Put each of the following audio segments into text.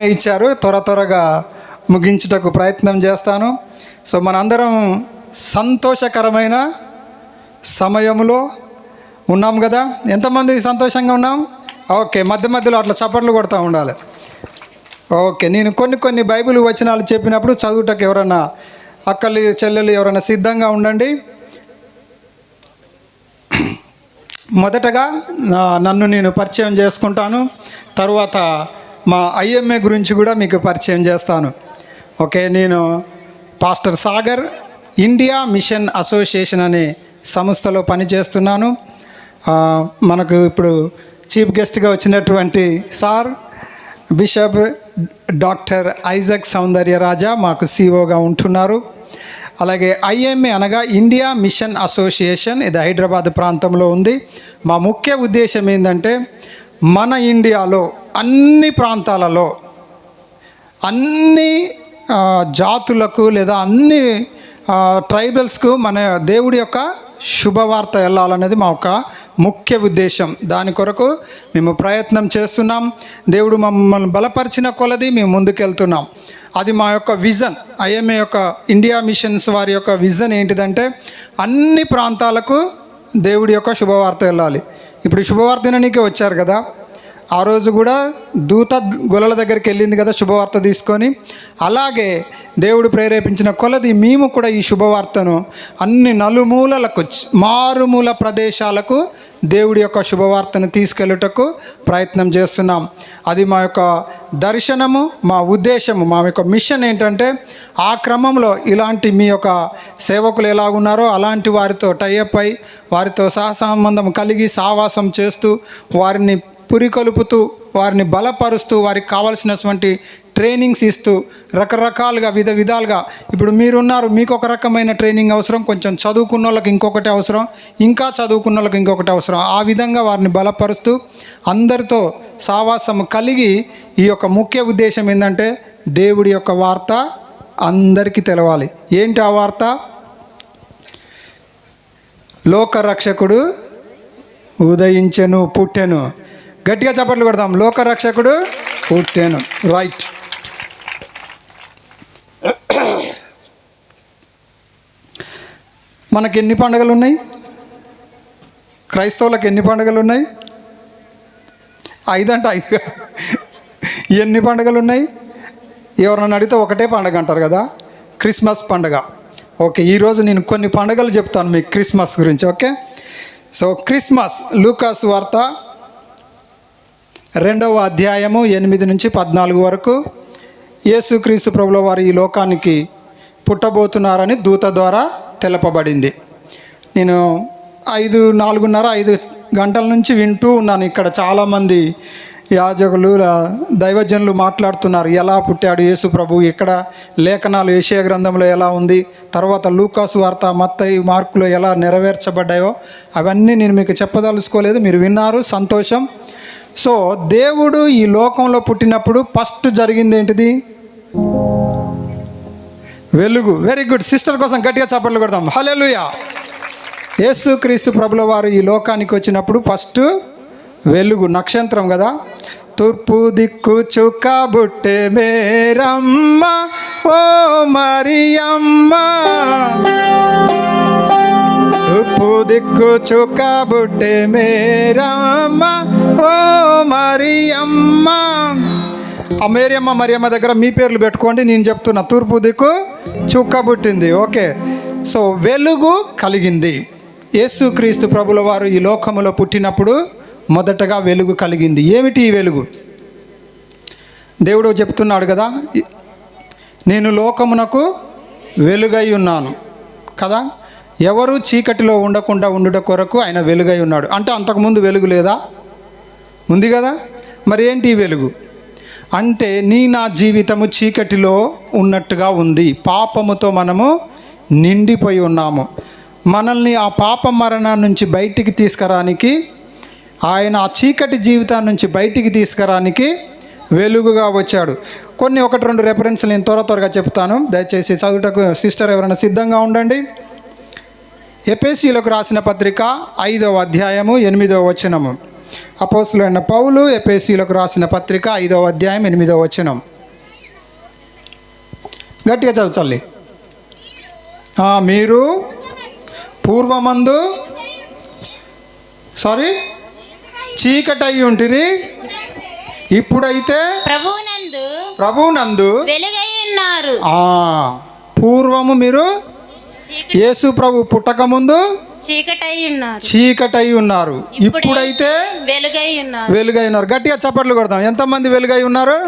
ఇచ్చారు. త్వరగా ముగించుటకు ప్రయత్నం చేస్తాను. సో మనందరం సంతోషకరమైన సమయంలో ఉన్నాం కదా. ఎంతమంది సంతోషంగా ఉన్నాం? ఓకే, మధ్యలో అట్లా చప్పట్లు కొడతా ఉండాలి. ఓకే, నేను కొన్ని బైబిల్ వచనాలు చెప్పినప్పుడు చదువుటకు ఎవరన్నా అక్కలు చెల్లెలు ఎవరైనా సిద్ధంగా ఉండండి. మొదటగా నన్ను నేను పరిచయం చేసుకుంటాను. తరువాత మా ఐఎంఏ గురించి కూడా మీకు పరిచయం చేస్తాను. ఓకే, నేను pastor Sagar, India mission association అనే సంస్థలో పనిచేస్తున్నాను. మనకు ఇప్పుడు చీఫ్ గెస్ట్గా వచ్చినటువంటి సార్ బిషప్ డాక్టర్ ఐజక్ సౌందర్యరాజా మాకు సిఓగా ఉంటున్నారు. అలాగే ఐఎంఏ అనగా ఇండియా మిషన్ అసోసియేషన్, ఇది హైదరాబాద్ ప్రాంతంలో ఉంది. మా ముఖ్య ఉద్దేశం ఏంటంటే మన ఇండియాలో అన్ని ప్రాంతాలలో అన్ని జాతులకు లేదా అన్ని ట్రైబల్స్కు మన దేవుడి యొక్క శుభవార్త వెళ్ళాలనేది మా యొక్క ముఖ్య ఉద్దేశం. దాని కొరకు మేము ప్రయత్నం చేస్తున్నాం. దేవుడు మమ్మల్ని బలపరిచిన కొలది మేము ముందుకెళ్తున్నాం. అది మా యొక్క విజన్. ఐఎంఏ యొక్క ఇండియా మిషన్స్ వారి యొక్క విజన్ ఏంటిదంటే అన్ని ప్రాంతాలకు దేవుడి యొక్క శుభవార్త వెళ్ళాలి. ఇప్పుడు శుభవార్త విననీకే వచ్చారు కదా. ఆ రోజు కూడా దూత గొల్లల దగ్గరికి వెళ్ళింది కదా శుభవార్త తీసుకొని. అలాగే దేవుడు ప్రేరేపించిన కొలది మేము కూడా ఈ శుభవార్తను అన్ని నలుమూలలకు, మారుమూల ప్రదేశాలకు దేవుడి యొక్క శుభవార్తను తీసుకెళ్ళుటకు ప్రయత్నం చేస్తున్నాం. అది మా యొక్క దర్శనము, మా ఉద్దేశము, మా యొక్క మిషన్ ఏంటంటే ఆ క్రమంలో ఇలాంటి మీ యొక్క సేవకులు ఎలాగున్నారో అలాంటి వారితో టైఅప్ అయి వారితో సహసంబంధం కలిగి సావాసం చేస్తూ వారిని పురికొలుపుతూ వారిని బలపరుస్తూ వారికి కావాల్సినటువంటి ట్రైనింగ్స్ ఇస్తూ రకరకాలుగా విధాలుగా ఇప్పుడు మీరున్నారు, మీకు ఒక రకమైన ట్రైనింగ్ అవసరం, కొంచెం చదువుకున్న వాళ్ళకి ఇంకొకటి అవసరం, ఇంకా చదువుకున్న వాళ్ళకి ఇంకొకటి అవసరం. ఆ విధంగా వారిని బలపరుస్తూ అందరితో సావాసం కలిగి ఈ యొక్క ముఖ్య ఉద్దేశం ఏంటంటే దేవుడి యొక్క వార్త అందరికీ తెలవాలి. ఏంటి ఆ వార్త? లోకరక్షకుడు ఉదయించెను, పుట్టెను. గట్టిగా చప్పట్లు కొడదాం. లోకరక్షకుడు పుట్టెను. రైట్. మనకి ఎన్ని పండుగలు ఉన్నాయి? క్రైస్తవులకు ఎన్ని పండుగలు ఉన్నాయి? 5 అంటే 5. ఎన్ని పండుగలు ఉన్నాయి? ఎవరన్నా అడిగితే ఒకటే పండుగ అంటారు కదా, క్రిస్మస్ పండుగ. ఓకే, ఈరోజు నేను కొన్ని పండుగలు చెప్తాను మీకు క్రిస్మస్ గురించి. ఓకే, సో క్రిస్మస్ లూకాసు వార్త 2వ అధ్యాయము 8 నుంచి 14 వరకు యేసుక్రీస్తు ప్రభుల వారు ఈ లోకానికి పుట్టబోతున్నారని దూత ద్వారా తెలపబడింది. నేను 4:30-5 గంటల నుంచి వింటూ ఉన్నాను. ఇక్కడ చాలామంది యాజకులు, దైవజనులు మాట్లాడుతున్నారు ఎలా పుట్టాడు యేసు ప్రభు, ఇక్కడ లేఖనాలు యెషయా గ్రంథంలో ఎలా ఉంది, తర్వాత లూకాసు వార్త, మత్తయి, మార్కులో ఎలా నెరవేర్చబడ్డాయో అవన్నీ నేను మీకు చెప్పదలుచుకోలేదు. మీరు విన్నారు, సంతోషం. సో దేవుడు ఈ లోకంలో పుట్టినప్పుడు ఫస్ట్ జరిగింది ఏంటిది? వెలుగు. Very good. సిస్టర్ కోసం గట్టిగా చప్పట్లు కొడదాం. హల్లెలూయా. యేసుక్రీస్తు ప్రభుల వారు ఈ లోకానికి వచ్చినప్పుడు ఫస్ట్ వెలుగు, నక్షత్రం కదా. తూర్పు దిక్కు చుక్క బుట్టె మేరమ్మ ఓ మరియమ్మ, తూర్పు దిక్కు చుక్క బుట్టె మేరమ్మ ఓ మరియమ్మ. ఆ మరియమ్మ దగ్గర మీ పేర్లు పెట్టుకోండి. నేను చెప్తున్నా, తూర్పు దిక్కు చుక్క పుట్టింది. ఓకే, సో వెలుగు కలిగింది. యేసుక్రీస్తు ప్రభుల వారు ఈ లోకములో పుట్టినప్పుడు మొదటగా వెలుగు కలిగింది. ఏమిటి ఈ వెలుగు? దేవుడు చెప్తున్నాడు కదా, నేను లోకమునకు వెలుగై ఉన్నాను కదా. ఎవరు చీకటిలో ఉండకుండా ఉండుట కొరకు ఆయన వెలుగై ఉన్నాడు. అంటే అంతకుముందు వెలుగు లేదా? ఉంది కదా. మరి ఏంటి వెలుగు అంటే నా జీవితము చీకటిలో ఉన్నట్టుగా ఉంది. పాపముతో మనము నిండిపోయి ఉన్నాము. మనల్ని ఆ పాప మరణం నుంచి బయటికి తీసుకురానికి, ఆయన ఆ చీకటి జీవితం నుంచి బయటికి తీసుకురానికి వెలుగుగా వచ్చాడు. 1-2 రెఫరెన్స్లు నేను త్వరగా చెప్తాను. దయచేసి చదువుటకు సిస్టర్ ఎవరైనా సిద్ధంగా ఉండండి. ఎఫెసీయులకు రాసిన పత్రిక 5వ అధ్యాయము 8వ వచనము. అపోస్తలుడైన పౌలు ఎఫెసీయులకు రాసిన పత్రిక 5వ అధ్యాయం 8వ వచనం. గట్టిగా చదువుతల్లి. మీరు పూర్వమందు చీకటై ఉంటిరి, ఇప్పుడైతే ప్రభువునందు వెలుగై ఉన్నారు. పూర్వము మీరు యేసు ప్రభు పుట్టక ముందు చీకటై ఉన్నారు, ఇప్పుడైతే వెలుగై ఉన్నారు. గట్టిగా చప్పట్లు కొడదాం. ఎంతమంది వెలుగై ఉన్నారు?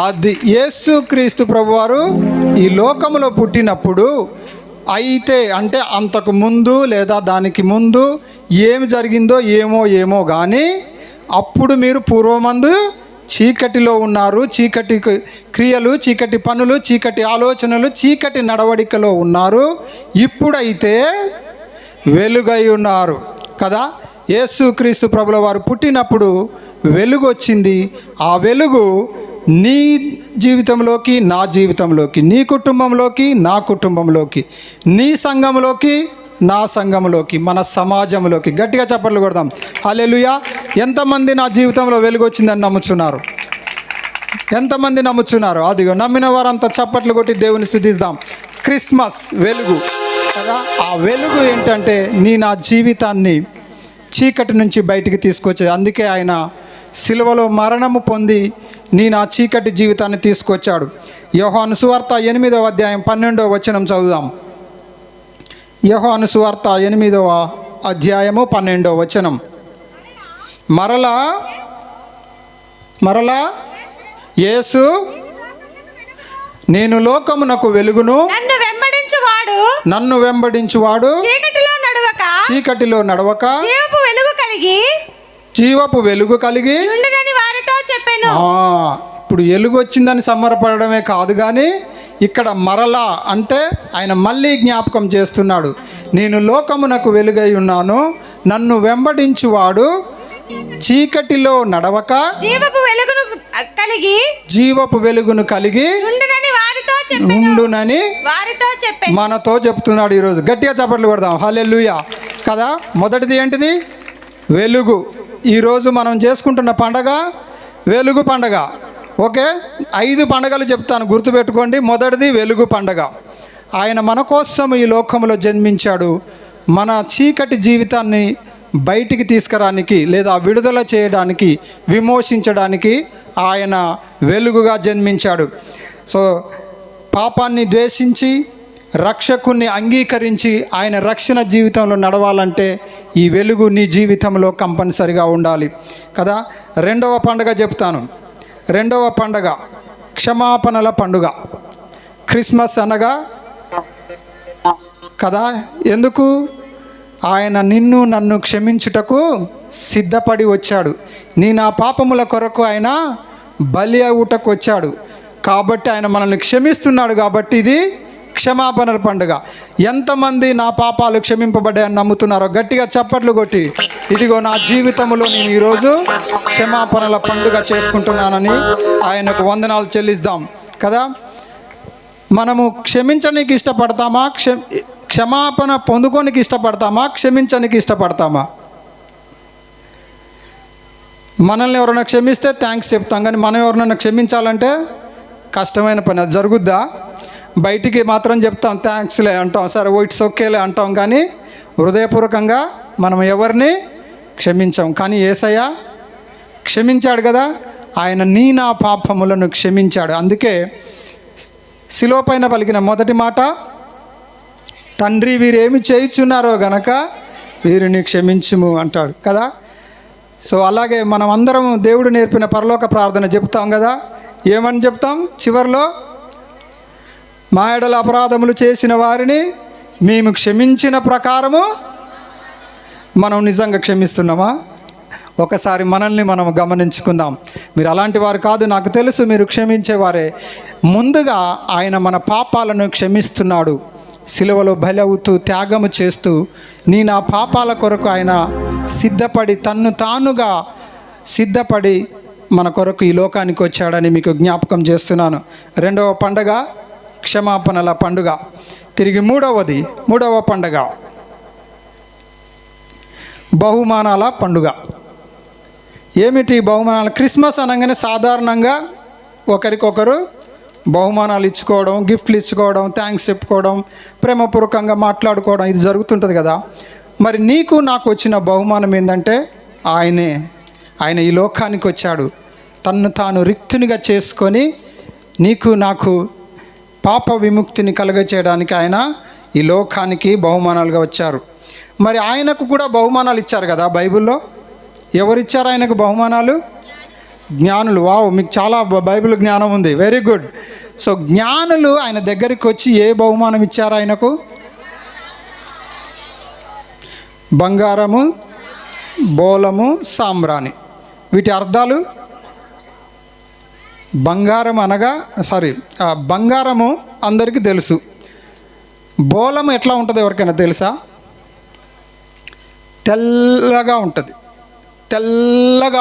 అది యేసు క్రీస్తు ప్రభు వారు ఈ లోకములో పుట్టినప్పుడు అయితే, అంటే అంతకు ముందు లేదా దానికి ముందు ఏమి జరిగిందో ఏమో కానీ అప్పుడు మీరు పూర్వమందు చీకటిలో ఉన్నారు. చీకటి క్రియలు, చీకటి పనులు, చీకటి ఆలోచనలు, చీకటి నడవడికలో ఉన్నారు. ఇప్పుడైతే వెలుగై ఉన్నారు కదా. యేసు క్రీస్తు ప్రభుల వారు పుట్టినప్పుడు వెలుగు వచ్చింది. ఆ వెలుగు నీ జీవితంలోకి, నా జీవితంలోకి, నీ కుటుంబంలోకి, నా కుటుంబంలోకి, నీ సంఘంలోకి, నా సంఘంలోకి, మన సమాజంలోకి. గట్టిగా చప్పట్లు కొడదాం. హల్లెలూయా. ఎంతమంది నా జీవితంలో వెలుగు వచ్చిందని నమ్ముచున్నారు? ఎంతమంది నమ్ముచున్నారు? అదిగో నమ్మిన వారంతా చప్పట్లు కొట్టి దేవుని స్తుతిద్దాం. క్రిస్మస్ వెలుగు కదా. ఆ వెలుగు ఏంటంటే నా జీవితాన్ని చీకటి నుంచి బయటికి తీసుకొచ్చేది. అందుకే ఆయన సిలువలో మరణము పొంది నా చీకటి జీవితాన్ని తీసుకొచ్చాడు. యోహాను సువార్త 8వ అధ్యాయం 12వ వచనం చదువుదాం. యోహాను సువార్త 8వ అధ్యాయము 12వ వచనం. మరలా యేసు, నేను లోకమునకు వెలుగును, నన్ను వెంబడించువాడు చీకటిలో నడవక జీవపు వెలుగు కలిగి ఇప్పుడు వెలుగు వచ్చిందని సంబరపడమే కాదు కానీ ఇక్కడ మరలా అంటే ఆయన మళ్ళీ జ్ఞాపకం చేస్తున్నాడు. నేను లోకమునకు వెలుగై ఉన్నాను, నన్ను వెంబడించువాడు చీకటిలో నడవక జీవపు వెలుగును కలిగి ఉండునని మనతో చెప్తున్నాడు. ఈరోజు గట్టిగా చప్పట్లు కొడదాం. హల్లెలూయా కదా. మొదటిది ఏంటిది? వెలుగు. ఈరోజు మనం చేసుకుంటున్న పండగ వెలుగు పండగ. ఓకే, 5 పండగలు చెప్తాను, గుర్తుపెట్టుకోండి. మొదటిది వెలుగు పండగ. ఆయన మన కోసం ఈ లోకంలో జన్మించాడు. మన చీకటి జీవితాన్ని బయటికి తీసుకురానికి లేదా విడుదల చేయడానికి, విమోచించడానికి ఆయన వెలుగుగా జన్మించాడు. సో పాపాన్ని ద్వేషించి రక్షకుణ్ణి అంగీకరించి ఆయన రక్షణ జీవితంలో నడవాలంటే ఈ వెలుగు నీ జీవితంలో కంపల్సరిగా ఉండాలి కదా. రెండవ పండుగ చెప్తాను. రెండవ పండుగ క్షమాపణల పండుగ. క్రిస్మస్ అనగా కదా, ఎందుకు? ఆయన నిన్ను నన్ను క్షమించుటకు సిద్ధపడి వచ్చాడు. నా పాపముల కొరకు ఆయన బలి అవుటకు వచ్చాడు కాబట్టి ఆయన మనల్ని క్షమిస్తున్నాడు. కాబట్టి ఇది క్షమాపణల పండుగ. ఎంతమంది నా పాపాలు క్షమింపబడ్డాయని నమ్ముతున్నారో గట్టిగా చప్పట్లు కొట్టి, ఇదిగో నా జీవితంలో నేను ఈరోజు క్షమాపణల పండుగ చేసుకుంటున్నానని ఆయనకు వందనాలు చెల్లిద్దాం కదా. మనము క్షమించడానికి ఇష్టపడతామా? క్షమాపణ పొందుకోనికి ఇష్టపడతామా? క్షమించడానికి ఇష్టపడతామా? మనల్ని ఎవరైనా క్షమిస్తే థ్యాంక్స్ చెప్తాం, కానీ మనం ఎవరినైనా క్షమించాలంటే కష్టమైన పని. అది జరుగుద్దా? బయటికి మాత్రం చెప్తాం, థ్యాంక్స్లే అంటాం, సరే ఇట్స్ ఓకేలే అంటాం, కానీ హృదయపూర్వకంగా మనం ఎవరిని క్షమించాం. కానీ యేసయ్య క్షమించాడు కదా. ఆయన నా పాపములను క్షమించాడు. అందుకే శిలువ పైన పలికిన మొదటి మాట, తండ్రి వీరేమి చేయుచున్నారో గనక వీరిని క్షమించుము అంటాడు కదా. సో అలాగే మనం అందరం దేవుడు నేర్పిన పరలోక ప్రార్థన చెప్తాం కదా. ఏమని చెప్తాం చివరిలో? మా ఎడల అపరాధములు చేసిన వారిని మేము క్షమించిన ప్రకారము. మనం నిజంగా క్షమిస్తున్నామా? ఒకసారి మనల్ని మనం గమనించుకుందాం. మీరు అలాంటి వారు కాదు, నాకు తెలుసు, మీరు క్షమించేవారే. ముందుగా ఆయన మన పాపాలను క్షమిస్తున్నాడు. సిలువలో బలి అవుతూ త్యాగము చేస్తూ నా పాపాల కొరకు ఆయన సిద్ధపడి, తన్ను తానుగా సిద్ధపడి మన కొరకు ఈ లోకానికి వచ్చాడని మీకు జ్ఞాపకం చేస్తున్నాను. రెండవ పండగ క్షమాపణల పండుగ. తిరిగి మూడవ పండగ బహుమానాల పండుగ. ఏమిటి బహుమానాలు? క్రిస్మస్ అనగానే సాధారణంగా ఒకరికొకరు బహుమానాలు ఇచ్చుకోవడం, గిఫ్ట్లు ఇచ్చుకోవడం, థ్యాంక్స్ చెప్పుకోవడం, ప్రేమపూర్వకంగా మాట్లాడుకోవడం, ఇది జరుగుతుంటుంది కదా. మరి నీకు నాకు వచ్చిన బహుమానం ఏంటంటే ఆయన ఈ లోకానికి వచ్చాడు. తన్ను తాను రిక్తునిగా చేసుకొని నీకు నాకు పాప విముక్తిని కలుగచేయడానికి ఆయన ఈ లోకానికి బహుమానాలుగా వచ్చారు. మరి ఆయనకు కూడా బహుమానాలు ఇచ్చారు కదా బైబిల్లో. ఎవరిచ్చారు ఆయనకు బహుమానాలు? జ్ఞానులు. వావ్, మీకు చాలా బైబిల్ జ్ఞానం ఉంది, వెరీ గుడ్. సో జ్ఞానులు ఆయన దగ్గరికి వచ్చి ఏ బహుమానం ఇచ్చారు ఆయనకు? బంగారము, బోలము, సాంబ్రాణి. వీటి అర్థాలు, బంగారం అనగా బంగారము అందరికీ తెలుసు. బోలము ఎట్లా ఉంటుంది ఎవరికైనా తెలుసా? తెల్లగా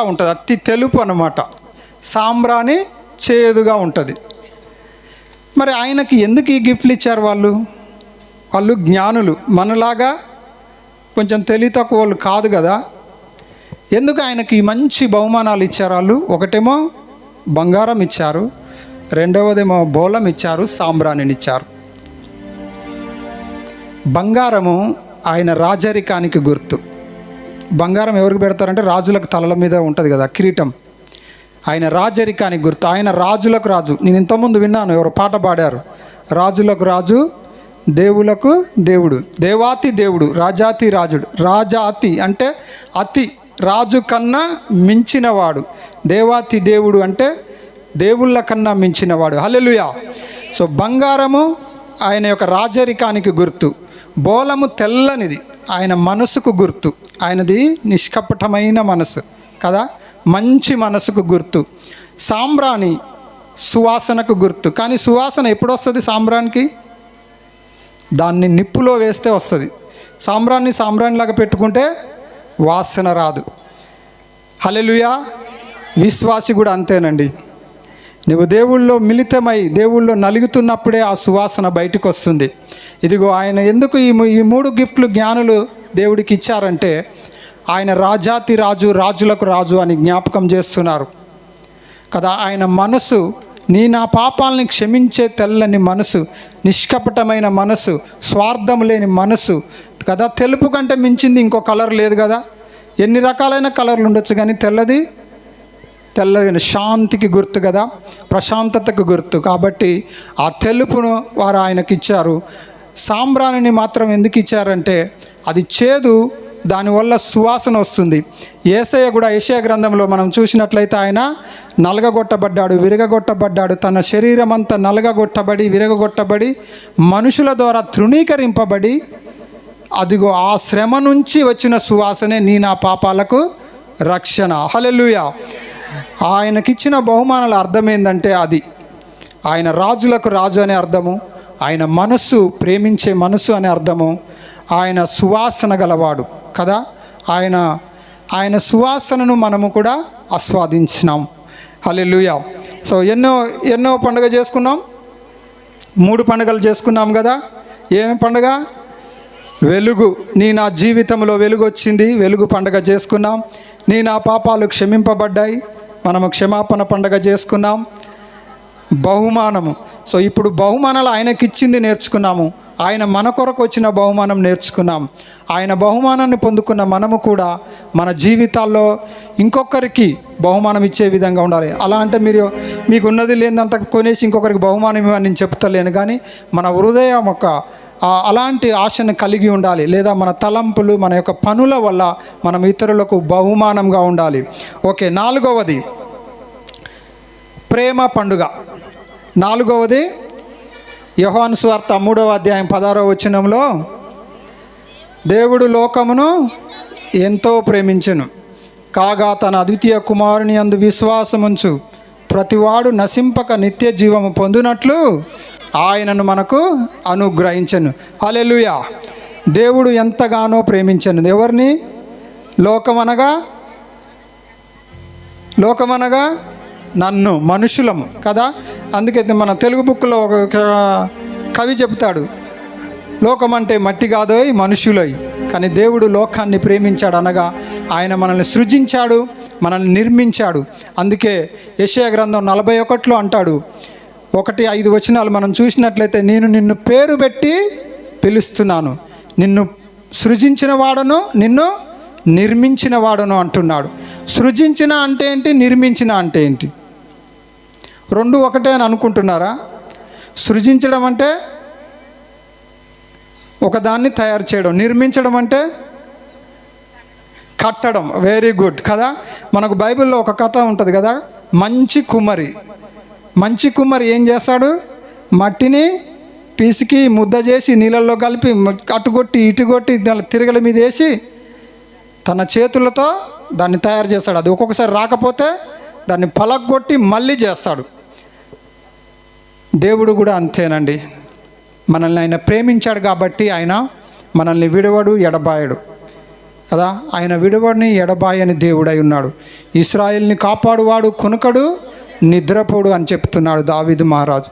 ఉంటుంది, అతి తెలుపు అన్నమాట. సాంబ్రాణి చేదుగా ఉంటుంది. మరి ఆయనకి ఎందుకు ఈ గిఫ్ట్లు ఇచ్చారు? వాళ్ళు జ్ఞానులు, మనలాగా కొంచెం తెలివి తక్కువ వాళ్ళు కాదు కదా. ఎందుకు ఆయనకి మంచి బహుమానాలు ఇచ్చారు వాళ్ళు? ఒకటేమో బంగారం ఇచ్చారు, రెండవదేమో బోలం ఇచ్చారు, సాంబ్రాణిని ఇచ్చారు. బంగారము ఆయన రాజరికానికి గుర్తు. బంగారం ఎవరికి పెడతారంటే రాజులకు తలల మీద ఉంటుంది కదా కిరీటం. ఆయన రాజరికానికి గుర్తు. ఆయన రాజులకు రాజు. నేను ఇంతకుముందు విన్నాను, ఎవరు పాట పాడారు, రాజులకు రాజు, దేవులకు దేవుడు, దేవాతి దేవుడు, రాజాతి రాజుడు. రాజాతి అంటే అతి, రాజు కన్నా మించినవాడు. దేవాతి దేవుడు అంటే దేవుళ్ళ కన్నా మించినవాడు. హల్లెలూయా. సో బంగారము ఆయన యొక్క రాజరికానికి గుర్తు. బోలము తెల్లనిది, ఆయన మనసుకు గుర్తు. ఆయనది నిష్కపటమైన మనసు కదా, మంచి మనసుకు గుర్తు. సాంబ్రాణి సువాసనకు గుర్తు. కానీ సువాసన ఎప్పుడు వస్తుంది సాంబ్రానికి? దాన్ని నిప్పులో వేస్తే వస్తుంది. సాంబ్రాణిలాగా పెట్టుకుంటే వాసన రాదు. హల్లెలూయా. విశ్వాసి కూడా అంతేనండి. నువ్వు దేవుళ్ళో మిళితమై దేవుళ్ళో నలుగుతున్నప్పుడే ఆ సువాసన బయటకు వస్తుంది. ఇదిగో ఆయన ఎందుకు ఈ మూడు గిఫ్ట్లు జ్ఞానులు దేవుడికి ఇచ్చారంటే ఆయన రాజాతి రాజు, రాజులకు రాజు అని జ్ఞాపకం చేస్తున్నారు కదా. ఆయన మనసు, నా పాపాలని క్షమించే తెల్లని మనసు, నిష్కపటమైన మనసు, స్వార్థం లేని మనసు కదా. తెలుపు కంటే మించింది ఇంకో కలర్ లేదు కదా. ఎన్ని రకాలైన కలర్లు ఉండొచ్చు కానీ తెల్లది శాంతికి గుర్తు కదా, ప్రశాంతతకు గుర్తు. కాబట్టి ఆ తెలుపును వారు ఆయనకి ఇచ్చారు. సాంబ్రాణిని మాత్రం ఎందుకు ఇచ్చారంటే అది చేదు, దానివల్ల సువాసన వస్తుంది. యేసయ్య కూడా యెషయా గ్రంథంలో మనం చూసినట్లయితే ఆయన నలగగొట్టబడ్డాడు, విరగగొట్టబడ్డాడు. తన శరీరం అంతా నలగగొట్టబడి, విరగగొట్టబడి, మనుషుల ద్వారా తృణీకరింపబడి, అదిగో ఆ శ్రమ నుంచి వచ్చిన సువాసనే నా పాపాలకు రక్షణ. హల్లెలూయా. ఆయనకిచ్చిన బహుమానాల అర్థం ఏంటంటే అది ఆయన రాజులకు రాజు అనే అర్థము, ఆయన మనస్సు ప్రేమించే మనస్సు అనే అర్థము, ఆయన సువాసన గలవాడు కదా. ఆయన సువాసనను మనము కూడా ఆస్వాదించినాం. హల్లెలూయా. సో ఎన్నో పండుగ చేసుకున్నాం, 3 పండుగలు చేసుకున్నాం కదా. ఏమి పండుగ? వెలుగు. నా జీవితంలో వెలుగు వచ్చింది, వెలుగు పండుగ చేసుకున్నాం. నా పాపాలు క్షమింపబడ్డాయి, మనము క్షమాపణ పండుగ చేసుకున్నాం. బహుమానము. సో ఇప్పుడు బహుమానాలు ఆయనకిచ్చింది నేర్చుకున్నాము, ఆయన మన కొరకు వచ్చిన బహుమానం నేర్చుకున్నాం. ఆయన బహుమానాన్ని పొందుకున్న మనము కూడా మన జీవితాల్లో ఇంకొకరికి బహుమానం ఇచ్చే విధంగా ఉండాలి. అలా అంటే మీకు ఉన్నది లేదంత కొనేసి ఇంకొకరికి బహుమానం ఇవ్వని నేను చెప్తలేను, కానీ మన హృదయం అలాంటి ఆశను కలిగి ఉండాలి. లేదా మన తలంపులు, మన యొక్క పనుల వల్ల మనం ఇతరులకు బహుమానంగా ఉండాలి. ఓకే, 4వది ప్రేమ పండుగ. 4వది యోహాను సువార్త 3వ అధ్యాయం 16వ వచనంలో, దేవుడు లోకమును ఎంతో ప్రేమించెను కాగా తన అద్వితీయ కుమారుని యందు విశ్వాసముంచు ప్రతివాడు నశింపక నిత్య జీవము పొందునట్లు ఆయనను మనకు అనుగ్రహించెను. హల్లెలూయా. దేవుడు ఎంతగానో ప్రేమించెను ఎవరిని? లోకమనగా నన్ను, మనుషులము కదా. అందుకే మన తెలుగు బుక్లో ఒక కవి చెప్తాడు, లోకం అంటే మట్టి కాదోయ్ మనుషులై. కానీ దేవుడు లోకాన్ని ప్రేమించాడు అనగా ఆయన మనల్ని సృజించాడు, మనల్ని నిర్మించాడు. అందుకే యెషయా గ్రంథం 41లో అంటాడు, 1-5 వచనాలు మనం చూసినట్లయితే, నేను నిన్ను పేరు పెట్టి పిలుస్తున్నాను, నిన్ను సృజించిన వాడను, నిన్ను నిర్మించిన వాడను అంటున్నాడు. సృజించిన అంటే ఏంటి, నిర్మించిన అంటే ఏంటి? రెండు ఒకటే అని అనుకుంటున్నారా? సృజించడం అంటే ఒకదాన్ని తయారు చేయడం, నిర్మించడం అంటే కట్టడం. వెరీ గుడ్ కదా. మనకు బైబిల్లో ఒక కథ ఉంటుంది కదా, మంచి కుమ్మరి ఏం చేస్తాడు, మట్టిని పిసికి ముద్ద చేసి నీళ్ళల్లో కలిపి అటుగొట్టి ఇటుగొట్టి తిరగల మీద వేసి తన చేతులతో దాన్ని తయారు చేస్తాడు. అది ఒక్కొక్కసారి రాకపోతే దాన్ని పలగొట్టి మళ్ళీ చేస్తాడు. దేవుడు కూడా అంతేనండి. మనల్ని ఆయన ప్రేమించాడు కాబట్టి ఆయన మనల్ని విడవడు, ఎడబాయడు కదా. ఆయన విడవడిని ఎడబాయని దేవుడై ఉన్నాడు. ఇశ్రాయేల్ని కాపాడువాడు కునుకడు, నిద్రపోడు అని చెప్తున్నాడు దావీదు మహారాజు.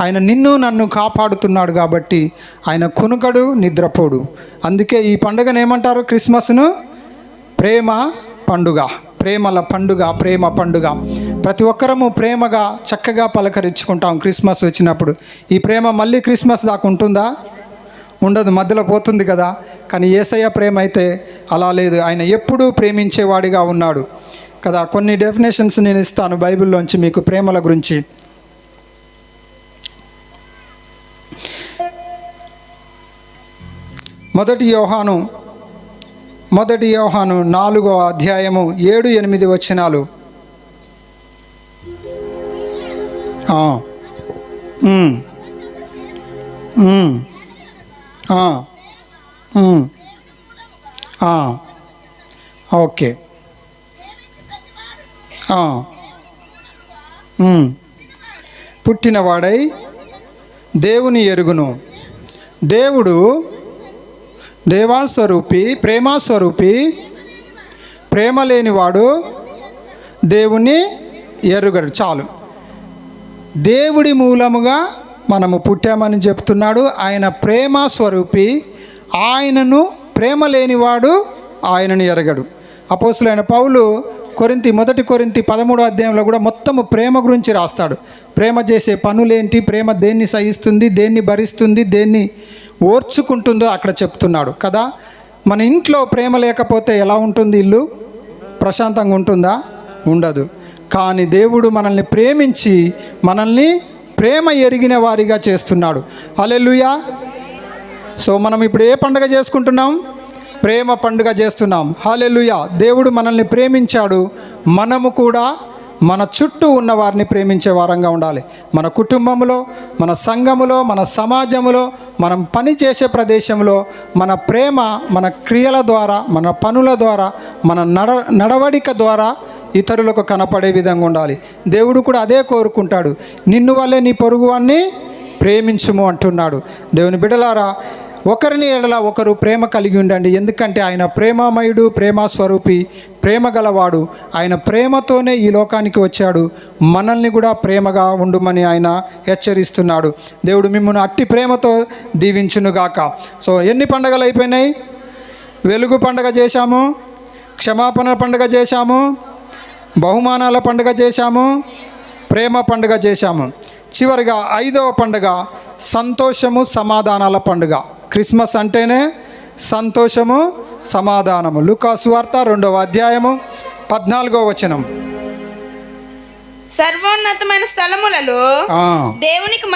ఆయన నిన్ను నన్ను కాపాడుతున్నాడు కాబట్టి ఆయన కునుకడు, నిద్రపోడు. అందుకే ఈ పండుగను ఏమంటారు, క్రిస్మస్ను ప్రేమ పండుగ, ప్రేమల పండుగ, ప్రేమ పండుగ. ప్రతి ఒక్కరము ప్రేమగా చక్కగా పలకరించుకుంటాం క్రిస్మస్ వచ్చినప్పుడు. ఈ ప్రేమ మళ్ళీ క్రిస్మస్ దాకా ఉంటుందా? ఉండదు, మధ్యలో పోతుంది కదా. కానీ యేసయ్య ప్రేమ అయితే అలా లేదు. ఆయన ఎప్పుడూ ప్రేమించేవాడిగా ఉన్నాడు కదా. కొన్ని డెఫినేషన్స్ నేను ఇస్తాను బైబిల్లోంచి మీకు ప్రేమల గురించి. మొదటి యోహాను 4వ అధ్యాయము 7-8 వచనాలు. ఓకే. పుట్టినవాడై దేవుని ఎరుగును. దేవుడు దేవాస్వరూపి, ప్రేమాస్వరూపి, ప్రేమ లేనివాడు దేవుని ఎరుగడు. చాలు, దేవుడి మూలముగా మనము పుట్టామని చెప్తున్నాడు. ఆయన ప్రేమాస్వరూపి, ఆయనను ప్రేమ లేనివాడు ఆయనను ఎరగడు. అపోస్తులైన పౌలు మొదటి కొరింథీ 13వ అధ్యాయంలో కూడా మొత్తము ప్రేమ గురించి రాస్తాడు. ప్రేమ చేసే పనులేంటి, ప్రేమ దేన్ని సహిస్తుంది, దేన్ని భరిస్తుంది, దేన్ని ఓర్చుకుంటుందో అక్కడ చెప్తున్నాడు కదా. మన ఇంట్లో ప్రేమ లేకపోతే ఎలా ఉంటుంది? ఇల్లు ప్రశాంతంగా ఉంటుందా? ఉండదు. కానీ దేవుడు మనల్ని ప్రేమించి మనల్ని ప్రేమ ఎరిగిన వారిగా చేస్తున్నాడు. హల్లెలూయా. సో మనం ఇప్పుడు ఏ పండుగ చేసుకుంటున్నాం? ప్రేమ పండుగ చేస్తున్నాం. హల్లెలూయా. దేవుడు మనల్ని ప్రేమించాడు. మనము కూడా మన చుట్టూ ఉన్న వారిని ప్రేమించే వారంగా ఉండాలి. మన కుటుంబంలో, మన సంఘములో, మన సమాజంలో, మనం పని చేసే ప్రదేశంలో మన ప్రేమ మన క్రియల ద్వారా, మన పనుల ద్వారా, మన నడవడిక ద్వారా ఇతరులకు కనపడే విధంగా ఉండాలి. దేవుడు కూడా అదే కోరుకుంటాడు. నిన్ను వల్లే నీ పొరుగువాన్ని ప్రేమించుము అంటున్నాడు. దేవుని బిడ్డలారా, ఒకరిని ఎడల ఒకరు ప్రేమ కలిగి ఉండండి. ఎందుకంటే ఆయన ప్రేమామయుడు, ప్రేమస్వరూపి, ప్రేమ గలవాడు. ఆయన ప్రేమతోనే ఈ లోకానికి వచ్చాడు. మనల్ని కూడా ప్రేమగా ఉండుమని ఆయన హెచ్చరిస్తున్నాడు. దేవుడు మిమ్మల్ని అట్టి ప్రేమతో దీవించునుగాక. సో ఎన్ని పండుగలు అయిపోయినాయి? వెలుగు పండుగ చేశాము, క్షమాపణ పండుగ చేశాము, బహుమానాల పండుగ చేశాము, ప్రేమ పండుగ చేశాము. చివరిగా 5వ పండుగ సంతోషము, సమాధానాల పండుగ. క్రిస్మస్ అంటేనే సంతోషము, సమాధానము. లూకా సువార్త 2వ అధ్యాయము 14వ వచనం. సర్వోన్నతమైన స్థలములలో దేవునికి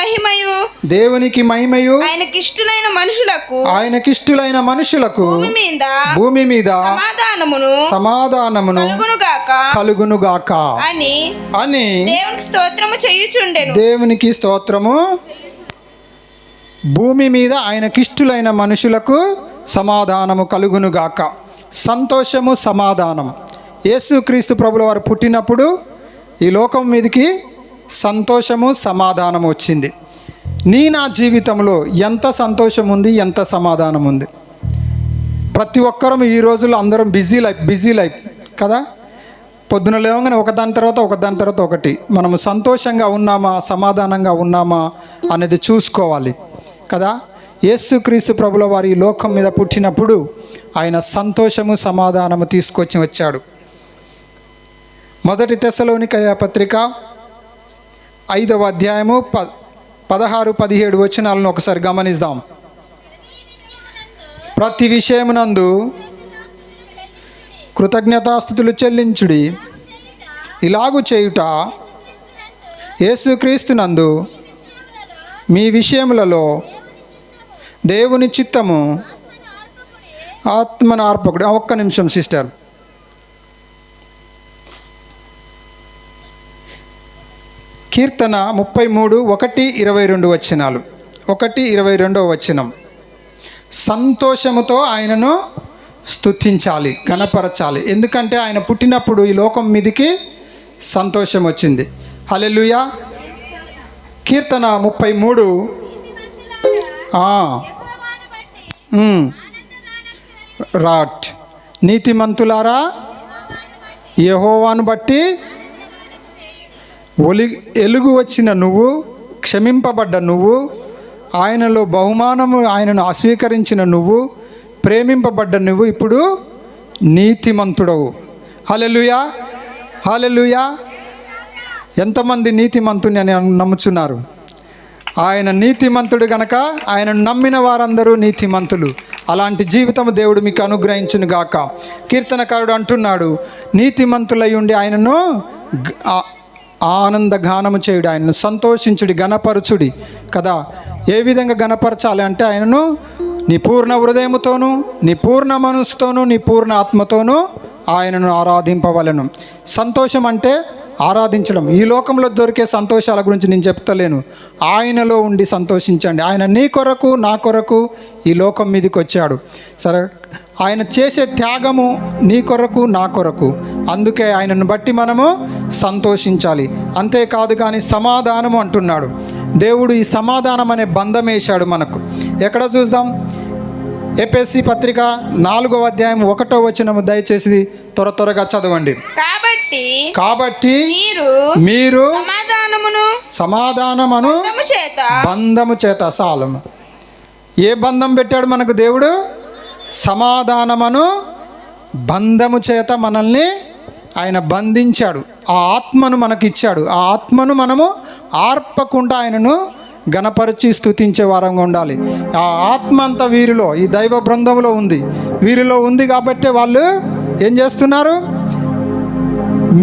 మహిమయు ఆయనకిష్టులైన మనుషులకు భూమి మీద సమాధానమును కలుగునుగాక అని దేవునికి స్తోత్రము. భూమి మీద ఆయనకిష్టులైన మనుషులకు సమాధానము కలుగునుగాక. సంతోషము, సమాధానం. యేసుక్రీస్తు ప్రభుల వారు పుట్టినప్పుడు ఈ లోకం మీదకి సంతోషము, సమాధానము వచ్చింది. నా జీవితంలో ఎంత సంతోషం ఉంది, ఎంత సమాధానం ఉంది? ప్రతి ఒక్కరం ఈ రోజుల్లో అందరం బిజీ లైఫ్ కదా. పొద్దున లేవగానే ఒకదాని తర్వాత ఒకటి. మనము సంతోషంగా ఉన్నామా, సమాధానంగా ఉన్నామా అనేది చూసుకోవాలి కదా. యేసుక్రీస్తు ప్రభుల వారు ఈ లోకం మీద పుట్టినప్పుడు ఆయన సంతోషము, సమాధానము తీసుకొచ్చి వచ్చాడు. మొదటి తెస్సలోనికయ పత్రిక 5వ అధ్యాయము 16-17 వచనాలను ఒకసారి గమనిద్దాం. ప్రతి విషయమునందు కృతజ్ఞతాస్తుతులు చెల్లించుడి, ఇలాగు చేయుట యేసుక్రీస్తునందు మీ విషయములలో దేవుని చిత్తము, ఆత్మను అర్పకుడు. ఒక్క నిమిషం సిస్టర్. కీర్తన 33:1-22 వచనాలు. 1-22 వచనం. సంతోషముతో ఆయనను స్తుతించాలి, గణపరచాలి. ఎందుకంటే ఆయన పుట్టినప్పుడు ఈ లోకం మీదికి సంతోషం వచ్చింది. హల్లెలూయా. కీర్తన 33 రాట్. నీతిమంతులారా యెహోవాను బట్టి ఎలుగు వచ్చిన నువ్వు, క్షమింపబడ్డ నువ్వు, ఆయనలో బహుమానము ఆయనను అస్వీకరించిన నువ్వు, ప్రేమింపబడ్డ నువ్వు ఇప్పుడు నీతిమంతుడవు. హల్లెలూయా, హల్లెలూయా. ఎంతమంది నీతిమంతుని అని నమ్ముచున్నారు? ఆయన నీతిమంతుడు గనక ఆయనను నమ్మిన వారందరూ నీతిమంతులు. అలాంటి జీవితం దేవుడు మీకు అనుగ్రహించును గాక. కీర్తనకారుడు అంటున్నాడు, నీతిమంతులై ఉండి ఆయనను ఆనంద గానము చేయుడు, ఆయనను సంతోషించుడి, గణపరచుడి కదా. ఏ విధంగా గణపరచాలి అంటే ఆయనను నీ పూర్ణ హృదయముతోనూ, నీ పూర్ణ మనసుతోనూ, నీ పూర్ణ ఆత్మతోనూ ఆయనను ఆరాధింపవలెను. సంతోషం అంటే ఆరాధించడం. ఈ లోకంలో దొరికే సంతోషాల గురించి నేను చెప్తలేను. ఆయనలో ఉండి సంతోషించండి. ఆయన నీ కొరకు, నా కొరకు ఈ లోకం మీదకి వచ్చాడు. సరే, ఆయన చేసే త్యాగము నీ కొరకు, నా కొరకు. అందుకే ఆయనను బట్టి మనము సంతోషించాలి. అంతేకాదు కానీ సమాధానము అంటున్నాడు. దేవుడు ఈ సమాధానం అనే బంధం వేశాడు మనకు. ఎక్కడ చూద్దాం? ఎఫెసీ పత్రిక 4వ అధ్యాయం 1వ వచనము దయచేసి త్వరగా చదవండి. కాబట్టి మీరు సమాధానమును బంధము చేత సాలము. ఏ బంధం పెట్టాడు మనకు దేవుడు? సమాధానమును బంధము చేత మనల్ని ఆయన బంధించాడు. ఆ ఆత్మను మనకి ఇచ్చాడు. ఆ ఆత్మను మనము ఆర్పకుండా ఆయనను గణపరిచి స్తుతించే వారంగా ఉండాలి. ఆ ఆత్మ అంతా వీరిలో, ఈ దైవ బృందంలో ఉంది. వీరిలో ఉంది కాబట్టి వాళ్ళు ఏం చేస్తున్నారు?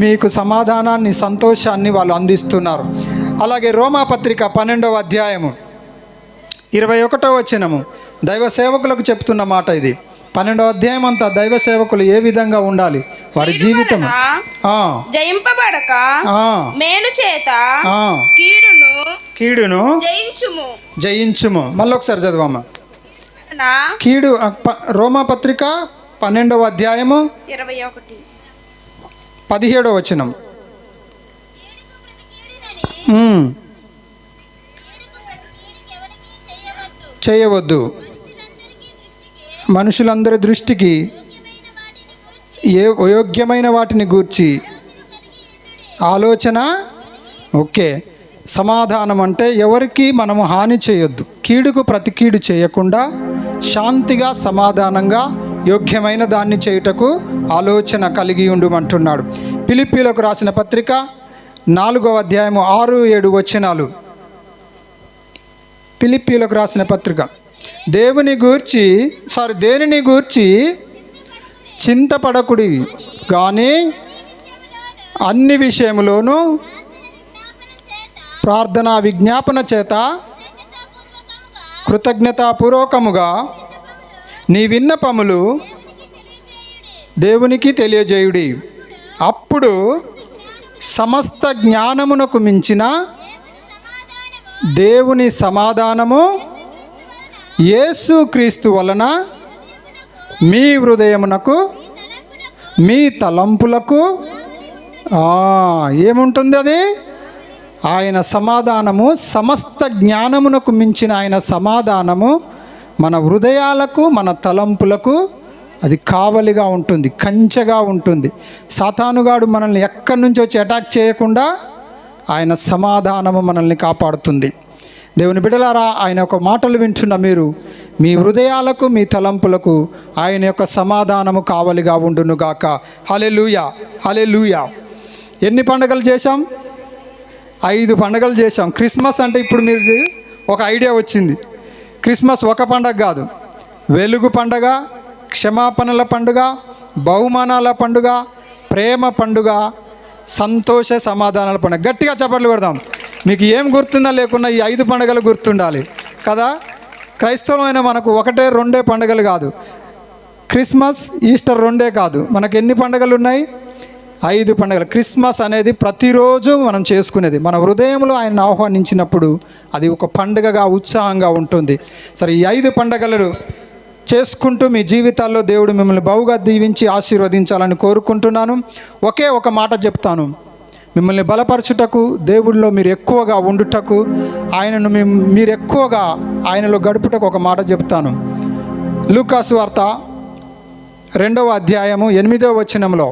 మీకు సమాధానాన్ని, సంతోషాన్ని వాళ్ళు అందిస్తున్నారు. అలాగే రోమాపత్రిక 12వ అధ్యాయము 21వ వచనము దైవ సేవకులకు చెప్తున్న మాట ఇది. 12వ అధ్యాయం అంతా దైవ సేవకులు ఏ విధంగా ఉండాలి, వారి జీవితం. జయింపబడక మేలు చేత కీడును జయించుము. మళ్ళీ ఒకసారి చదవమ్మా. కీడు రోమాపత్రిక 12వ అధ్యాయము 17వ వచనం. చేయవద్దు. మనుషులందరి దృష్టికి యోగ్యమైన వాటిని గూర్చి ఆలోచన. ఓకే. సమాధానం అంటే ఎవరికి మనము హాని చేయొద్దు. కీడుకు ప్రతి కీడు చేయకుండా శాంతిగా, సమాధానంగా, యోగ్యమైన దాన్ని చేయుటకు ఆలోచన కలిగి ఉండుమంటున్నాడు. ఫిలిప్పీలకు రాసిన పత్రిక 4వ అధ్యాయము 6-7 వచనాలు. ఫిలిప్పీలకు రాసిన పత్రిక. దేనిని గూర్చి చింతపడకుడి కానీ అన్ని విషయములోనూ ప్రార్థనా విజ్ఞాపన చేత కృతజ్ఞతాపూర్వకముగా నీ విన్నపములు దేవునికి తెలియజేయుడి. అప్పుడు సమస్త జ్ఞానమునకు మించిన దేవుని సమాధానము యేసుక్రీస్తు వలన మీ హృదయమునకు, మీ తలంపులకు ఏముంటుంది? అది ఆయన సమాధానము, సమస్త జ్ఞానమునకు మించిన ఆయన సమాధానము మన హృదయాలకు, మన తలంపులకు అది కావలిగా ఉంటుంది, కంచెగా ఉంటుంది. సాతానుగాడు మనల్ని ఎక్కడి నుంచి వచ్చి అటాక్ చేయకుండా ఆయన సమాధానము మనల్ని కాపాడుతుంది. దేవుని బిడ్డలారా, ఆయన యొక్క మాటలు వింటున్న మీరు, మీ హృదయాలకు, మీ తలంపులకు ఆయన యొక్క సమాధానము కావలిగా ఉండునుగాక. హల్లెలూయా, హల్లెలూయా. ఎన్ని పండుగలు చేశాం? 5 పండుగలు చేశాం. క్రిస్మస్ అంటే ఇప్పుడు మీకు ఒక ఐడియా వచ్చింది. క్రిస్మస్ ఒక పండగ కాదు, వెలుగు పండగ, క్షమాపణల పండుగ, బహుమానాల పండుగ, ప్రేమ పండుగ, సంతోష సమాధానాల పండుగ. గట్టిగా చప్పట్లు కొడదాం. మీకు ఏం గుర్తుందా లేకున్నా ఈ 5 పండుగలు గుర్తుండాలి కదా. క్రైస్తవమైన మనకు 1-2 పండుగలు కాదు, క్రిస్మస్, ఈస్టర్ 2 కాదు, మనకు ఎన్ని పండుగలు ఉన్నాయి? 5 పండుగలు. క్రిస్మస్ అనేది ప్రతిరోజు మనం చేసుకునేది. మన హృదయంలో ఆయన ఆహ్వానించినప్పుడు అది ఒక పండుగగా ఉత్సాహంగా ఉంటుంది. సరే, ఈ 5 పండుగలను చేసుకుంటూ మీ జీవితాల్లో దేవుడు మిమ్మల్ని బహుగా దీవించి ఆశీర్వదించాలని కోరుకుంటున్నాను. ఒకే ఒక మాట చెప్తాను, మిమ్మల్ని బలపరచుటకు, దేవుడిలో మీరు ఎక్కువగా ఉండుటకు, ఆయనను మీరు ఎక్కువగా ఆయనలో గడుపుటకు ఒక మాట చెప్తాను. లూకాసు వార్త 2వ అధ్యాయము 8వ వచనంలో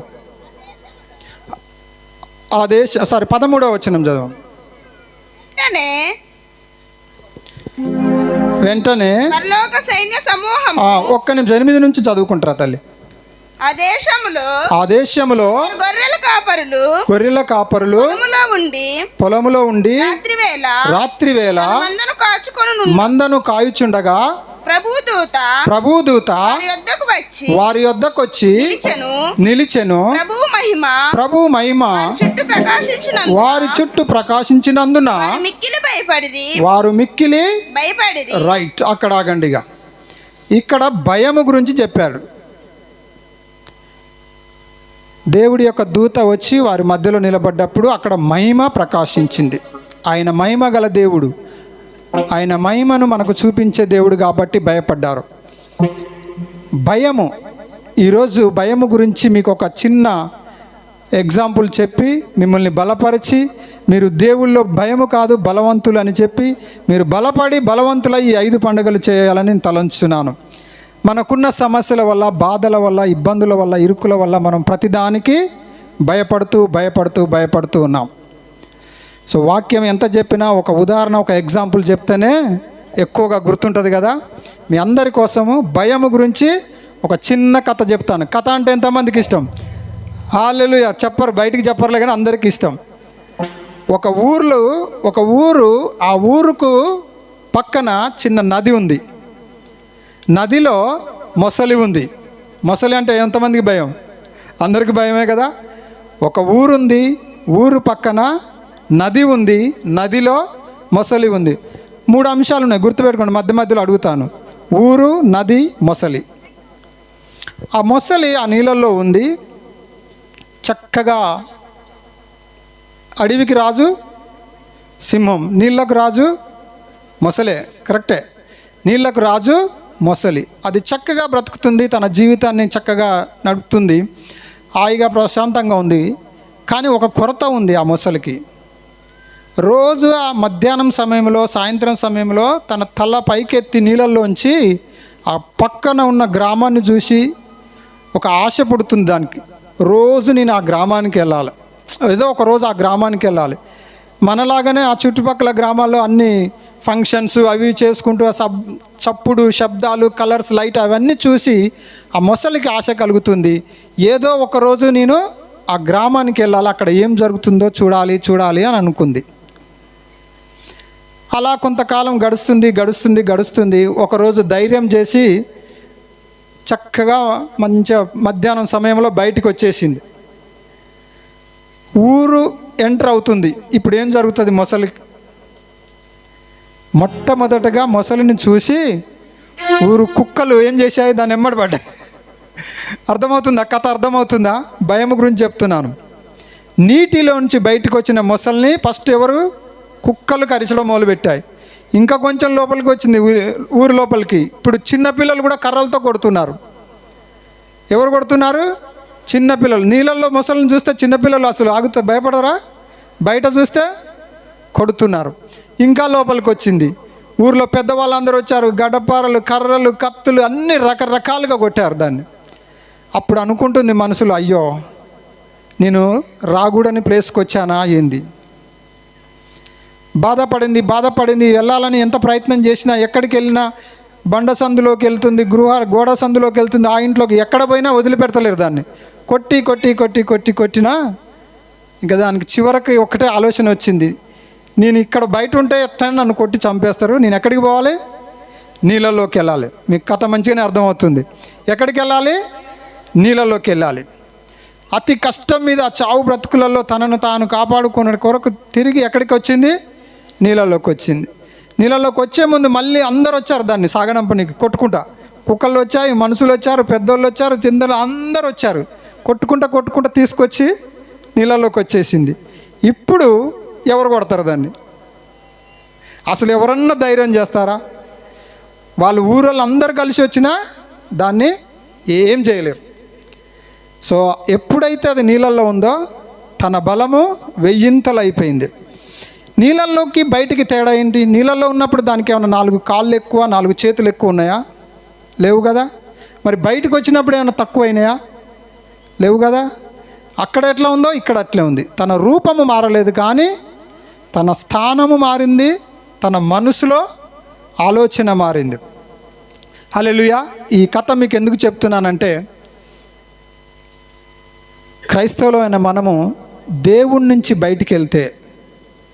13వ వచనం చదవం. వెంటనే పరలోక సైన్య సమూహం ఒక్క నిమిషం 8 నుంచి చదువుకుంటారా తల్లి. ఆ దేశములో గొర్రెల కాపరులు పొలములో ఉండి రాత్రివేళ మందను కాయుచుండగా ప్రభుదూత వారి యొద్దకు వచ్చి నిలిచెను. ప్రభు మహిమ వారి చుట్టూ ప్రకాశించినందున వారు మిక్కిలి భయపడిరి. రైట్, అక్కడ ఆగండిగా. ఇక్కడ భయము గురించి చెప్పాడు. దేవుడి యొక్క దూత వచ్చి వారి మధ్యలో నిలబడ్డప్పుడు అక్కడ మహిమ ప్రకాశించింది. ఆయన మహిమ గల దేవుడు, ఆయన మహిమను మనకు చూపించే దేవుడు కాబట్టి భయపడ్డారు. భయము, ఈరోజు భయము గురించి మీకు ఒక చిన్న ఎగ్జాంపుల్ చెప్పి మిమ్మల్ని బలపరిచి, మీరు దేవుళ్ళో భయము కాదు బలవంతులు అని చెప్పి మీరు బలపడి బలవంతులై ఈ 5 పండుగలు చేయాలని తలంచున్నాను. మనకున్న సమస్యల వల్ల, బాధల వల్ల, ఇబ్బందుల వల్ల, ఇరుకుల వల్ల మనం ప్రతిదానికి భయపడుతూ ఉన్నాం. సో వాక్యం ఎంత చెప్పినా ఒక ఉదాహరణ, ఒక ఎగ్జాంపుల్ చెప్తేనే ఎక్కువగా గుర్తుంటుంది కదా. మీ అందరి కోసము భయము గురించి ఒక చిన్న కథ చెప్తాను. కథ అంటే ఎంతమందికి ఇష్టం? హల్లెలూయా. చెప్పరు, బయటికి చెప్పరులే కానీ అందరికీ ఇష్టం. ఒక ఊరు, ఆ ఊరుకు పక్కన చిన్న నది ఉంది. నదిలో మొసలి ఉంది. మొసలి అంటే ఎంతమందికి భయం? అందరికీ భయమే కదా. ఒక ఊరుంది, ఊరు పక్కన నది ఉంది, నదిలో మొసలి ఉంది. 3 అంశాలు ఉన్నాయి, గుర్తుపెట్టుకోండి. మధ్యలో అడుగుతాను. ఊరు, నది, మొసలి. ఆ మొసలి ఆ నీళ్ళల్లో ఉంది. చక్కగా అడవికి రాజు సింహం, నీళ్ళకు రాజు మొసలే. కరెక్టే, నీళ్ళకు రాజు మొసలి. అది చక్కగా బ్రతుకుతుంది, తన జీవితాన్ని చక్కగా నడుపుతుంది, హాయిగా ప్రశాంతంగా ఉంది. కానీ ఒక కొరత ఉంది ఆ మొసలికి. రోజు ఆ మధ్యాహ్నం సమయంలో, సాయంత్రం సమయంలో తన తల పైకెత్తి నీళ్ళల్లోంచి ఆ పక్కన ఉన్న గ్రామాన్ని చూసి ఒక ఆశ పుడుతుంది దానికి. రోజు నేను ఆ గ్రామానికి వెళ్ళాలి, ఏదో ఒక రోజు ఆ గ్రామానికి వెళ్ళాలి. మనలాగానే ఆ చుట్టుపక్కల గ్రామాల్లో అన్ని ఫంక్షన్స్ అవి చేసుకుంటూ ఆ చప్పుడు, శబ్దాలు, కలర్స్, లైట్ అవన్నీ చూసి ఆ మొసలికి ఆశ కలుగుతుంది. ఏదో ఒక రోజు నేను ఆ గ్రామానికి వెళ్ళాలి, అక్కడ ఏం జరుగుతుందో చూడాలి అని అనుకుంది. అలా కొంతకాలం గడుస్తుంది. ఒకరోజు ధైర్యం చేసి చక్కగా మంచిగా మధ్యాహ్నం సమయంలో బయటికి వచ్చేసింది. ఊరు ఎంటర్ అవుతుంది. ఇప్పుడు ఏం జరుగుతుంది? మొసలికి మొట్టమొదటగా మొసలిని చూసి ఊరు కుక్కలు ఏం చేశాయి? దాన్ని ఎమ్మడబడ్డాయి. అర్థమవుతుందా? కథ అర్థమవుతుందా? భయం గురించి చెప్తున్నాను. నీటిలోంచి బయటకు వచ్చిన మొసల్ని ఫస్ట్ ఎవరు? కుక్కలు కరిచడం మొదలుపెట్టాయి. ఇంకా కొంచెం లోపలికి వచ్చింది, ఊరు లోపలికి. ఇప్పుడు చిన్నపిల్లలు కూడా కర్రలతో కొడుతున్నారు. ఎవరు కొడుతున్నారు? చిన్నపిల్లలు. నీళ్ళల్లో మొసలిని చూస్తే చిన్నపిల్లలు అసలు ఆగుతా భయపడరా? బయట చూస్తే కొడుతున్నారు. ఇంకా లోపలికి వచ్చింది. ఊర్లో పెద్దవాళ్ళందరూ వచ్చారు. గడ్డపారలు, కర్రలు, కత్తులు అన్నీ రకరకాలుగా కొట్టారు దాన్ని. అప్పుడు అనుకుంటుంది మనసులో, అయ్యో నేను రాకూడని ప్లేస్కి వచ్చానా ఏంది? బాధపడింది. వెళ్ళాలని ఎంత ప్రయత్నం చేసినా, ఎక్కడికి వెళ్ళినా బండ సందులోకి వెళ్తుంది, గోడ సందులోకి వెళ్తుంది, ఆ ఇంట్లోకి ఎక్కడ పోయినా వదిలిపెడతలేరు దాన్ని. కొట్టినా ఇంకా దానికి చివరికి ఒకటే ఆలోచన వచ్చింది, నేను ఇక్కడ బయట ఉంటే ఎట్లా నన్ను కొట్టి చంపేస్తారు, నేను ఎక్కడికి పోవాలి? నీళ్ళలోకి వెళ్ళాలి. మీకు కథ మంచిగానే అర్థమవుతుంది. ఎక్కడికి వెళ్ళాలి? నీళ్ళలోకి వెళ్ళాలి. అతి కష్టం మీద చావు బ్రతుకులలో తనను తాను కాపాడుకునే కొరకు తిరిగి ఎక్కడికి వచ్చింది? నీళ్ళలోకి వచ్చింది. నీళ్ళలోకి వచ్చే ముందు మళ్ళీ అందరు వచ్చారు దాన్ని సాగనంపనికి కొట్టుకుంటా. కుక్కలు వచ్చాయి, మనుషులు వచ్చారు, పెద్దోళ్ళు వచ్చారు, చిందలు అందరు వచ్చారు. కొట్టుకుంటా తీసుకొచ్చి నీళ్ళలోకి వచ్చేసింది. ఇప్పుడు ఎవరు కొడతారు దాన్ని? అసలు ఎవరన్నా ధైర్యం చేస్తారా? వాళ్ళు ఊరోళ్ళు అందరు కలిసి వచ్చినా దాన్ని ఏం చేయలేరు. సో ఎప్పుడైతే అది నీళ్ళల్లో ఉందో తన బలము 1000 అయిపోయింది. నీళ్ళల్లోకి బయటికి తేడా ఏంటి? నీళ్ళల్లో ఉన్నప్పుడు దానికి ఏమైనా 4 కాళ్ళు ఎక్కువ, 4 చేతులు ఎక్కువ ఉన్నాయా? లేవు కదా. మరి బయటకు వచ్చినప్పుడు ఏమైనా తక్కువ అయినాయా? లేవు కదా. అక్కడ ఎట్లా ఉందో ఇక్కడ అట్లే ఉంది. తన రూపము మారలేదు, కానీ తన స్థానము మారింది, తన మనసులో ఆలోచన మారింది. హల్లెలూయా. ఈ కథ మీకు ఎందుకు చెప్తున్నానంటే, క్రైస్తవులైన మనము దేవుడి నుంచి బయటికి వెళ్తే,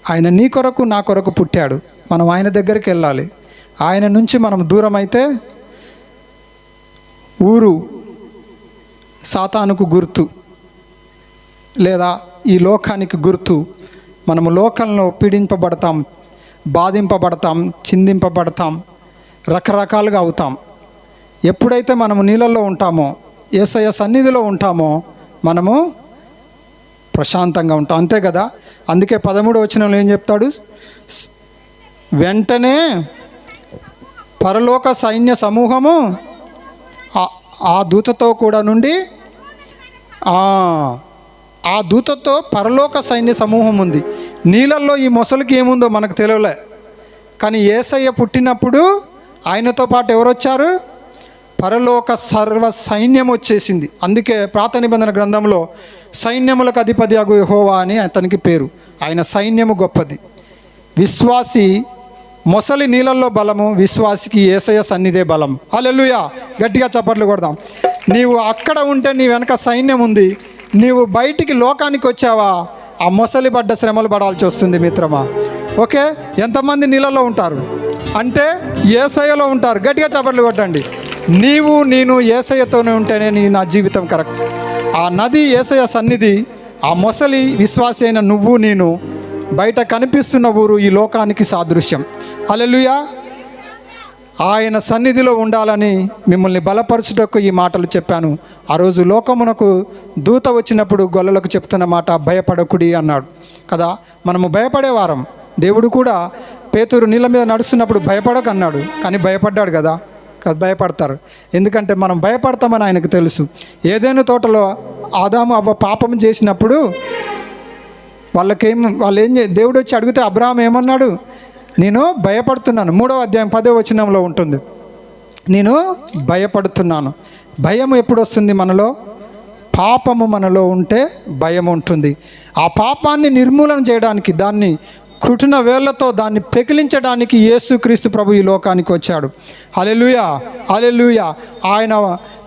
ఆయన నీ కొరకు నా కొరకు పుట్టాడు, మనం ఆయన దగ్గరికి వెళ్ళాలి. ఆయన నుంచి మనం దూరం అయితే ఊరు సాతానుకు గుర్తు, లేదా ఈ లోకానికి గుర్తు. మనము లోకంలో పీడింపబడతాం, బాధింపబడతాం, చిందింపబడతాం, రకరకాలుగా అవుతాం. ఎప్పుడైతే మనము నీళ్ళల్లో ఉంటామో, యేసయ్య సన్నిధిలో ఉంటామో, మనము ప్రశాంతంగా ఉంటాం. అంతే కదా. అందుకే 13వ వచనంలో ఏం చెప్తాడు? వెంటనే పరలోక సైన్య సమూహము ఆ దూతతో కూడా నుండి, ఆ దూతతో పరలోక సైన్య సమూహం ఉంది. నీళ్ళల్లో ఈ మొసలికి ఏముందో మనకు తెలియలే, కానీ యేసయ్య పుట్టినప్పుడు ఆయనతో పాటు ఎవరు వచ్చారు? పరలోక సర్వ సైన్యం వచ్చేసింది. అందుకే పాత నిబంధన గ్రంథంలో సైన్యములకు అధిపతి అగు యెహోవా అని అతనికి పేరు. ఆయన సైన్యము గొప్పది. విశ్వాసి మొసలి నీళ్ళల్లో బలము, విశ్వాసికి యేసయ్య సన్నిధే బలం. హల్లెలూయా. గట్టిగా చప్పట్లు కొడదాం. నీవు అక్కడ ఉంటే నీ వెనక సైన్యం ఉంది. నీవు బయటికి లోకానికి వచ్చావా, ఆ మొసలి పడ్డ శ్రమలు పడాల్సి వస్తుంది మిత్రమా. ఓకే, ఎంతమంది నీళ్ళలో ఉంటారు అంటే యేసయ్యలో ఉంటారు. గట్టిగా చప్పట్లు కొట్టండి. నేను యేసయ్యతోనే ఉంటేనే నా జీవితం కరెక్ట్. ఆ నది యేసయ్య సన్నిధి, ఆ మొసలి విశ్వాసి అయిన నువ్వు నేను, బయట కనిపిస్తున్న ఊరు ఈ లోకానికి సాదృశ్యం. హల్లెలూయా. ఆయన సన్నిధిలో ఉండాలని మిమ్మల్ని బలపరచుటకు ఈ మాటలు చెప్పాను. ఆ రోజు లోకమునకు దూత వచ్చినప్పుడు గొల్లలకు చెప్తున్న మాట, భయపడకుడి అన్నాడు కదా. మనము భయపడేవారం. దేవుడు కూడా పేతురు నీళ్ళ మీద నడుస్తున్నప్పుడు భయపడకు అన్నాడు, కానీ భయపడ్డాడు కదా. భయపడతారు, ఎందుకంటే మనం భయపడతామని ఆయనకు తెలుసు. ఏదైనా తోటలో ఆదాము అవ్వ పాపం చేసినప్పుడు వాళ్ళు దేవుడు వచ్చి అడిగితే అబ్రహాం ఏమన్నాడు? నేను భయపడుతున్నాను. 3వ అధ్యాయం 10వ వచనంలో ఉంటుంది, నేను భయపడుతున్నాను. భయం ఎప్పుడు వస్తుంది మనలో? పాపము మనలో ఉంటే భయం ఉంటుంది. ఆ పాపాన్ని నిర్మూలన చేయడానికి, దాన్ని కుటిన వేళ్లతో దాన్ని పెకిలించడానికి యేసుక్రీస్తు ప్రభు ఈ లోకానికి వచ్చాడు. హల్లెలూయా, హల్లెలూయా. ఆయన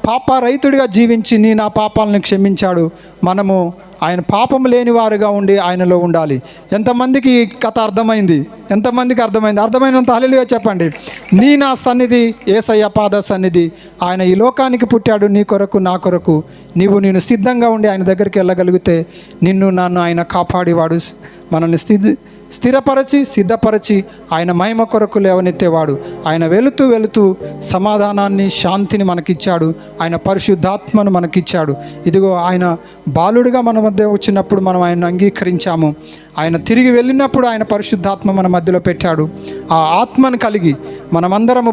పాపరహితుడిగా జీవించి నా పాపాలను క్షమించాడు. మనము ఆయన పాపం లేని వారుగా ఉండి ఆయనలో ఉండాలి. ఎంతమందికి ఈ కథ అర్థమైంది? ఎంతమందికి అర్థమైంది? అర్థమైనంత హల్లెలూయా చెప్పండి. నా సన్నిధి యేసయ్య పాద సన్నిధి. ఆయన ఈ లోకానికి పుట్టాడు నీ కొరకు, నా కొరకు. నేను సిద్ధంగా ఉండి ఆయన దగ్గరికి వెళ్ళగలిగితే నన్ను ఆయన కాపాడేవాడు. మనల్ని స్థిరపరచి సిద్ధపరచి ఆయన మహిమ కొరకు లేవనెత్తేవాడు. ఆయన వెళుతూ సమాధానాన్ని, శాంతిని మనకిచ్చాడు. ఆయన పరిశుద్ధాత్మను మనకిచ్చాడు. ఇదిగో ఆయన బాలుడిగా మన మధ్య వచ్చినప్పుడు మనం ఆయన అంగీకరించాము. ఆయన తిరిగి వెళ్ళినప్పుడు ఆయన పరిశుద్ధాత్మ మన మధ్యలో పెట్టాడు. ఆ ఆత్మను కలిగి మనమందరము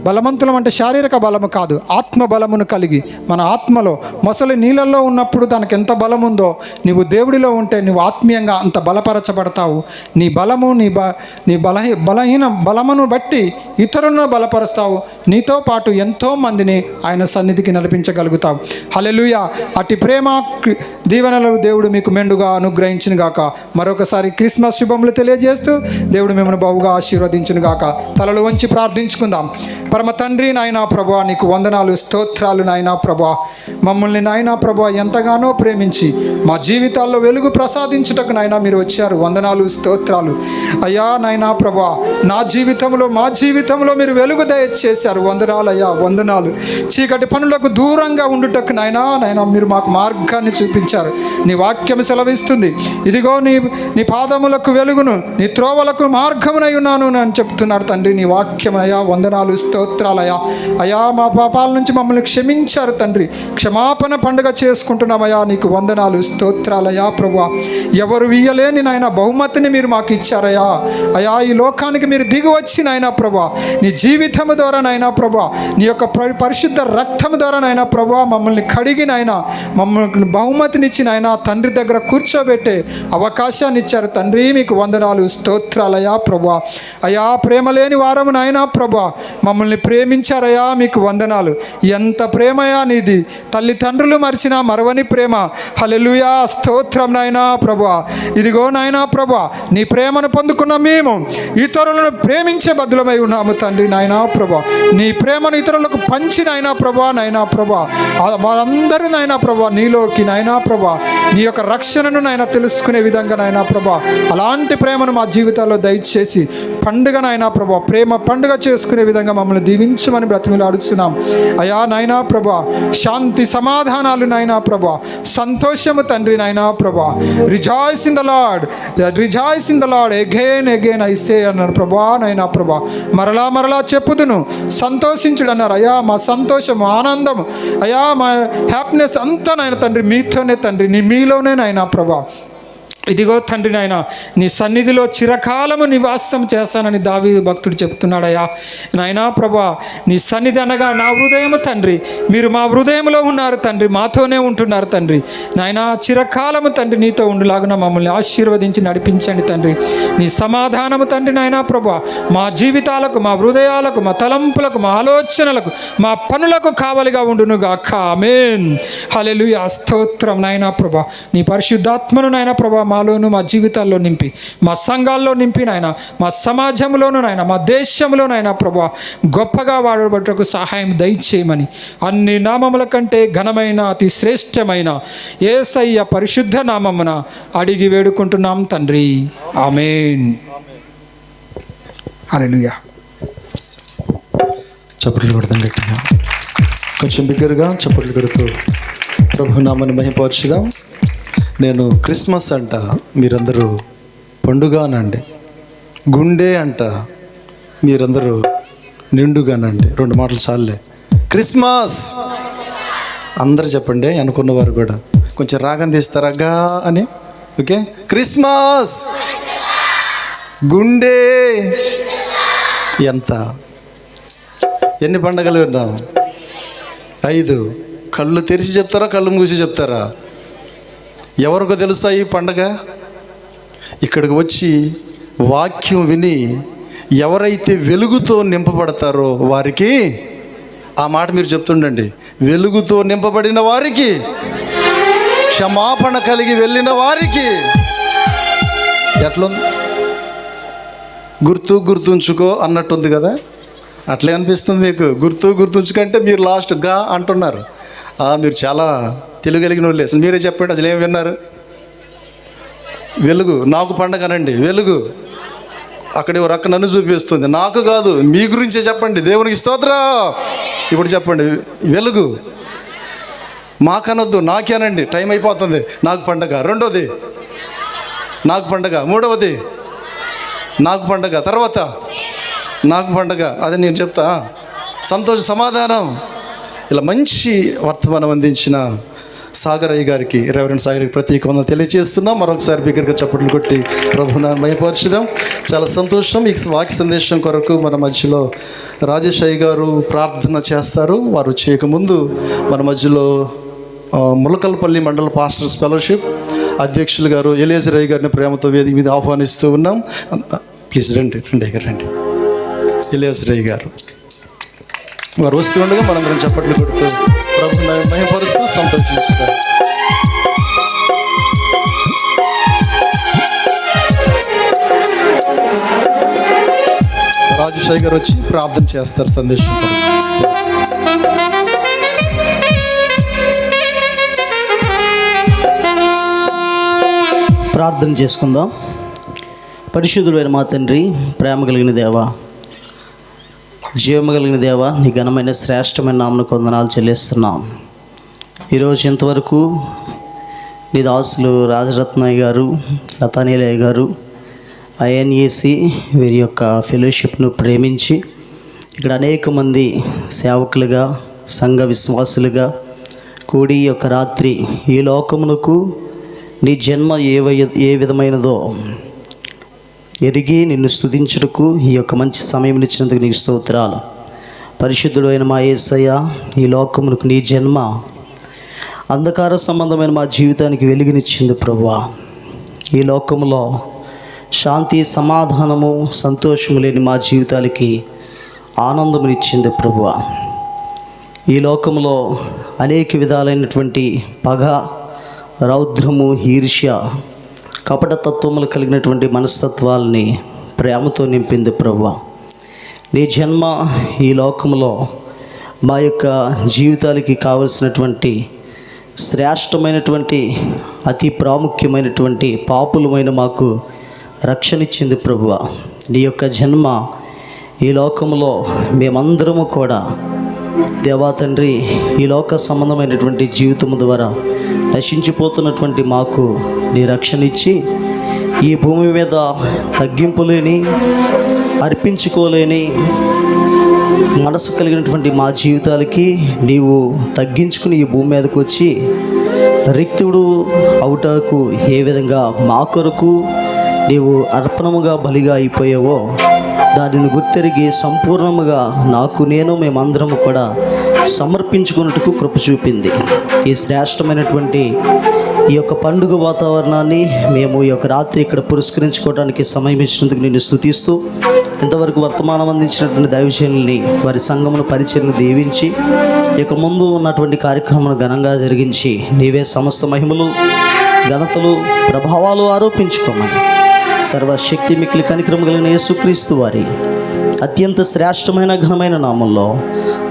బలవంతులం అంటే శారీరక బలము కాదు, ఆత్మ బలమును కలిగి మన ఆత్మలో మొసలి నీళ్ళల్లో ఉన్నప్పుడు తనకు ఎంత బలం ఉందో, నీవు దేవుడిలో ఉంటే నువ్వు ఆత్మీయంగా అంత బలపరచబడతావు. నీ బలము నీ బలహీన బలమును బట్టి ఇతరులను బలపరుస్తావు. నీతో పాటు ఎంతోమందిని ఆయన సన్నిధికి నడిపించగలుగుతావు. హల్లెలూయా. అట్టి ప్రేమ దీవెనలు దేవుడు మీకు మెండుగా అనుగ్రహించును గాక. మరొకసారి క్రిస్మస్ శుభములు తెలియజేస్తూ దేవుడు మిమ్మల్ని బహుగా ఆశీర్వదించును గాక. తలలు వంచి ప్రార్థించుకుందాం. పరమ తండ్రి నాయనా ప్రభా, నీకు వందనాలు, స్తోత్రాలు నాయనా ప్రభా. మమ్మల్ని నాయనా ప్రభా ఎంతగానో ప్రేమించి మా జీవితాల్లో వెలుగు ప్రసాదించుటకు నాయనా మీరు వచ్చారు. వందనాలు, స్తోత్రాలు అయ్యా. నాయనా ప్రభా, నా జీవితంలో మా జీవితంలో మీరు వెలుగు దయచేశారు. వందనాలు అయ్యా, వందనాలు. చీకటి పనులకు దూరంగా ఉండుటకు నాయనా మీరు మాకు మార్గాన్ని చూపించారు. నీ వాక్యం సెలవిస్తుంది, ఇదిగో నీ పాదములకు వెలుగును, నీ త్రోవలకు మార్గమునై ఉన్నాను అని చెప్తున్నాడు తండ్రి నీ వాక్యం అయ్యా. వందనాలు, స్తోత్రాలయ్యా. అయ్యా, మా పాపాల నుంచి మమ్మల్ని క్షమించారు తండ్రి. క్షమాపణ పండుగ చేసుకుంటున్నామయ్యా. నీకు వందనాలు, స్తోత్రాలయ్యా ప్రభా. ఎవరు ఇయ్యలేని నాయన బహుమతిని మీరు మాకు ఇచ్చారయ్యా. అయ్యా, ఈ లోకానికి మీరు దిగి వచ్చి నాయనా ప్రభా, నీ జీవితము ద్వారా నాయనా ప్రభా, నీ యొక్క పరిశుద్ధ రక్తము ద్వారా నాయనా ప్రభా మమ్మల్ని కడిగి నాయన మమ్మల్ని బహుమతినిచ్చి నాయన తండ్రి దగ్గర కూర్చోబెట్టే అవకాశాన్ని ఇచ్చారు తండ్రి. మీకు వందనాలు, స్తోత్రాలయ్యా ప్రభా. అయ్యా, ప్రేమ లేని వారము నాయనా ప్రభా మమ్మల్ని ప్రేమించారయ్యా. మీకు వందనాలు. ఎంత ప్రేమయా నీది, తల్లిదండ్రులు మరిచిన మరవని ప్రేమ. హల్లెలూయా, స్తోత్రం నాయనా ప్రభా. ఇదిగో నాయనా ప్రభా, నీ ప్రేమను పొందుకున్న మేము ఇతరులను ప్రేమించే బదులమై ఉన్నాము తండ్రి. నాయనా ప్రభా, నీ ప్రేమను ఇతరులకు పంచి నాయనా ప్రభా, నాయనా ప్రభా వారందరూ నాయనా ప్రభా నీలోకి నాయనా ప్రభా నీ యొక్క రక్షణను నాయన తెలుసుకునే విధంగా నాయనా ప్రభా అలాంటి ప్రేమను మా జీవితాల్లో దయచేసి పండుగ నాయనా ప్రభా, ప్రేమ పండుగ చేసుకునే విధంగా మమ్మల్ని దీవించమని బ్రతిమలాడుచున్నాం అయా. నాయనా ప్రభా, శాంతి సమాధానాలు నాయనా ప్రభా, సంతోషము తండ్రి నాయనా ప్రభా. Rejoice in the lord, rejoice in the lord again again I say అన్నారు ప్రభా. నాయనా ప్రభా, మరలా మరలా చెప్పుదును, సంతోషించుడు అన్నారు అయ్యా. మా సంతోషము, ఆనందము అయ్యా, మా హ్యాపీనెస్ అంతా నాయన తండ్రి మీతోనే తండ్రి, మీలోనే నాయనా ప్రభా. ఇదిగో తండ్రి నాయన నీ సన్నిధిలో చిరకాలము నివాసం చేస్తానని దావీదు భక్తుడు చెప్తున్నాడయ్యా. నాయనా ప్రభా, నీ సన్నిధి అనగా నా హృదయము తండ్రి. మీరు మా హృదయంలో ఉన్నారు తండ్రి, మాతోనే ఉంటున్నారు తండ్రి. నాయనా, చిరకాలము తండ్రి నీతో ఉండులాగున మమ్మల్ని ఆశీర్వదించి నడిపించండి తండ్రి. నీ సమాధానము తండ్రి నాయనా ప్రభా మా జీవితాలకు, మా హృదయాలకు, మా తలంపులకు, మా ఆలోచనలకు, మా పనులకు కావలిగా ఉండునుగాక. ఆమేన్. హల్లెలూయా, స్తోత్రం నాయనా ప్రభా. నీ పరిశుద్ధాత్మను నాయనా ప్రభా మాలోను, మా జీవితాల్లో నింపి, మా సంఘాల్లో నింపి నాయన, మా సమాజంలోనూ నాయన, మా దేశంలోనైనా ప్రభా గొప్పగా వాడబట్టుకు సహాయం దయచేయమని అన్ని నామముల కంటే ఘనమైన అతి శ్రేష్టమైన యేసయ్య పరిశుద్ధ నామమున అడిగి వేడుకుంటున్నాం తండ్రి. ఆమేన్. హల్లెలూయా. చప్పట్లు కొడతాం గట్టిగా, కొంచెం బిగ్గరగా చప్పట్లు కొడుతూ ప్రభు నామని మహిమపరచుదాం. నేను క్రిస్మస్ అంట, మీరందరూ పండుగానండి. గుండె అంట, మీరందరూ నిండుగానండి. 2 మాటలు చాలులే. క్రిస్మస్ అందరూ చెప్పండి, అనుకున్నవారు కూడా కొంచెం రాగం తీస్తారాగా అని. ఓకే, క్రిస్మస్, గుండె. ఎంత, ఎన్ని పండగలు విన్నాం? 5. కళ్ళు తెరిచి చెప్తారా, కళ్ళు మూసి చెప్తారా? ఎవరికో తెలుసా ఈ పండగ? ఇక్కడికి వచ్చి వాక్యం విని ఎవరైతే వెలుగుతో నింపబడతారో వారికి, ఆ మాట మీరు చెప్తుండండి, వెలుగుతో నింపబడిన వారికి, క్షమాపణ కలిగి వెళ్ళిన వారికి. ఎట్లా గుర్తుంచుకో అన్నట్టుంది కదా, అట్లే అనిపిస్తుంది మీకు. గుర్తుంచుకంటే మీరు లాస్ట్ గా అంటున్నారు. మీరు చాలా తెలుగలిగిన వాళ్ళే. అసలు మీరే చెప్పండి, అసలు ఏం విన్నారు? వెలుగు నాకు పండగనండి. వెలుగు అక్కడ రక్క నన్ను చూపిస్తుంది, నాకు కాదు, మీ గురించే చెప్పండి. దేవునికి స్తోత్రం. ఇప్పుడు చెప్పండి, వెలుగు మాకనొద్దు, నాకేనండి. టైం అయిపోతుంది. నాకు పండగ. 2వది నాకు పండగ. 3వది నాకు పండగ. తర్వాత నాకు పండగ. అదే నేను చెప్తా. సంతోష సమాధానం. ఇలా మంచి వర్తమానం అందించిన సాగరయ్య గారికి, రెవరెండ్ సాగర్కి ప్రత్యేక వందనాలు తెలియజేస్తున్నాం. మరొకసారి బిగ్గరగా చప్పట్లు కొట్టి ప్రభువుని మహిమపరచుదాం. చాలా సంతోషం. ఈ వాక్య సందేశం కొరకు మన మధ్యలో రాజేష్ అయ్య గారు ప్రార్థన చేస్తారు. వారు చేయకముందు మన మధ్యలో ములకల్పల్లి మండల పాస్టర్స్ ఫెలోషిప్ అధ్యక్షులు గారు ఎలియాజర్ అయ్య గారిని ప్రేమతో వేదిక మీద ఆహ్వానిస్తూ ఉన్నాం. ప్లీజ్ రండి అయ్య గారు, రండి. ఎలియాజర్ అయ్య గారు వారు వస్తూ ఉండగా మనందరం చప్పట్లు కొడుతూ ప్రభువుని మహిమపరుస్తూ సంతోషిస్తారు. రాజేష్ శేషయ్య గారు వచ్చి ప్రార్థన చేస్తారు సందేశం. ప్రార్థన చేసుకుందాం. పరిశుద్ధుడైన మా తండ్రి, ప్రేమ కలిగిన దేవా, జీవము కలిగిన దేవా, నీ ఘనమైన శ్రేష్టమైన నామమునకు వందనాలు చెల్లిస్తున్నాం. ఈరోజు ఇంతవరకు నీ దాసులు రాజరత్నయ్య గారు, లతానీలయ్య గారు, ఐఎన్ఏసి వీరి యొక్క ఫెలోషిప్ను ప్రేమించి ఇక్కడ అనేక మంది సేవకులుగా, సంఘ విశ్వాసులుగా కూడి ఈ యొక్క రాత్రి ఈ లోకమునకు నీ జన్మ ఏ విధమైనదో ఎరిగి నిన్ను స్తుతించుటకు ఈ యొక్క మంచి సమయం ఇచ్చినందుకు నీకు స్తోత్రాలు. పరిశుద్ధుడు అయిన మా యేసయ్య, ఈ లోకమునకు నీ జన్మ అంధకార సంబంధమైన మా జీవితానికి వెలుగునిచ్చింది ప్రభువా. ఈ లోకంలో శాంతి, సమాధానము, సంతోషము లేని మా జీవితాలకి ఆనందమునిచ్చింది ప్రభువా. ఈ లోకంలో అనేక విధాలైనటువంటి పగ, రౌద్రము, ఈర్ష్య, కపట తత్వములు కలిగినటువంటి మనస్తత్వాలని ప్రేమతో నింపింది ప్రభువా. నీ జన్మ ఈ లోకంలో మా యొక్క జీవితాలకి కావలసినటువంటి శ్రేష్టమైనటువంటి, అతి ప్రాముఖ్యమైనటువంటి పాపులమైన మాకు రక్షణ ఇచ్చింది ప్రభువా. నీ యొక్క జన్మ ఈ లోకంలో మేమందరము కూడా దేవా తండ్రి, ఈ లోక సంబంధమైనటువంటి జీవితం ద్వారా నశించిపోతున్నటువంటి మాకు నీ రక్షణ ఇచ్చి ఈ భూమి మీద తగ్గింపు లేని, అర్పించుకోలేని మనసు కలిగినటువంటి మా జీవితాలకి నీవు తగ్గించుకుని ఈ భూమి మీదకు వచ్చి రిక్తుడు అవుటకు ఏ విధంగా మా కొరకు నీవు అర్పణముగా బలిగా అయిపోయావో దానిని గుర్తెరిగి సంపూర్ణముగా నాకు నేను మేమందరము కూడా సమర్పించుకున్నట్టుకు కృప చూపింది. ఈ శ్రేష్టమైనటువంటి ఈ యొక్క పండుగ వాతావరణాన్ని మేము ఈ యొక్క రాత్రి ఇక్కడ పురస్కరించుకోవడానికి సమయం ఇచ్చినందుకు నిన్ను స్తుతిస్తూ, ఇంతవరకు వర్తమానం అందించినటువంటి దైవజనుల్ని, వారి సంఘమును పరిచయను దీవించి ఇక ముందు ఉన్నటువంటి కార్యక్రమాలను ఘనంగా జరిగించి నీవే సమస్త మహిమలు, ఘనతలు, ప్రభావాలు ఆరోపించుకోమని సర్వశక్తి మిక్కిలి కనికరము కలిగిన యేసుక్రీస్తు వారి అత్యంత శ్రేష్టమైన ఘనమైన నామంలో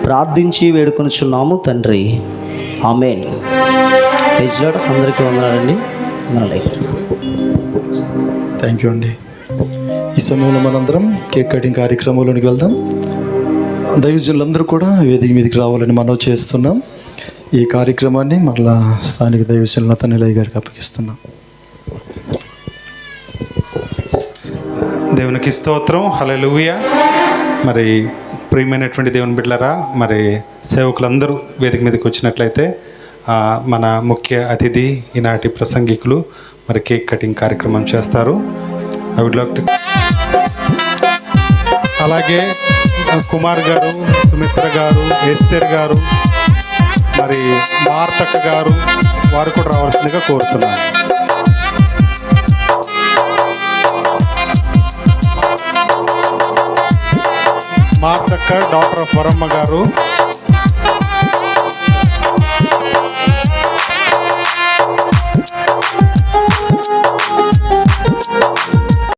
ప్రార్థించి వేడుకొనుచున్నాము తండ్రి. ఆమేన్. Praise lord. అందరికీ వందనాలండి. థ్యాంక్ యూ అండి. ఈ సమయంలో మనందరం కేక్ కటింగ్ కార్యక్రమంలోనికి వెళ్దాం. దైవజనులందరూ కూడా వేదిక మీదకి రావాలని మనవి చేస్తున్నాం. ఈ కార్యక్రమాన్ని మరలా స్థానిక దైవజనులు లతానీలయ్య గారికి అప్పగిస్తున్నాం. దేవునికి స్తోత్రం. హల్లెలూయా. మరి ప్రియమైనటువంటి దేవుని బిడ్డలారా, మరి సేవకులందరూ వేదిక మీదకి వచ్చినట్లయితే మన ముఖ్య అతిథి, ఈనాటి ప్రసంగికులు మరి కేక్ కటింగ్ కార్యక్రమం చేస్తారు. ఐ వుడ్ లైక్ టు అలాగే కుమార్ గారు, సుమిత్ర గారు, ఎస్తేర్ గారు, మరి మార్తక్క గారు, వారు కూడా రావాల్సిందిగా కోరుతున్నాను. మార్తక్క డాక్టర్ ఆఫ్ వరమ్మ గారు,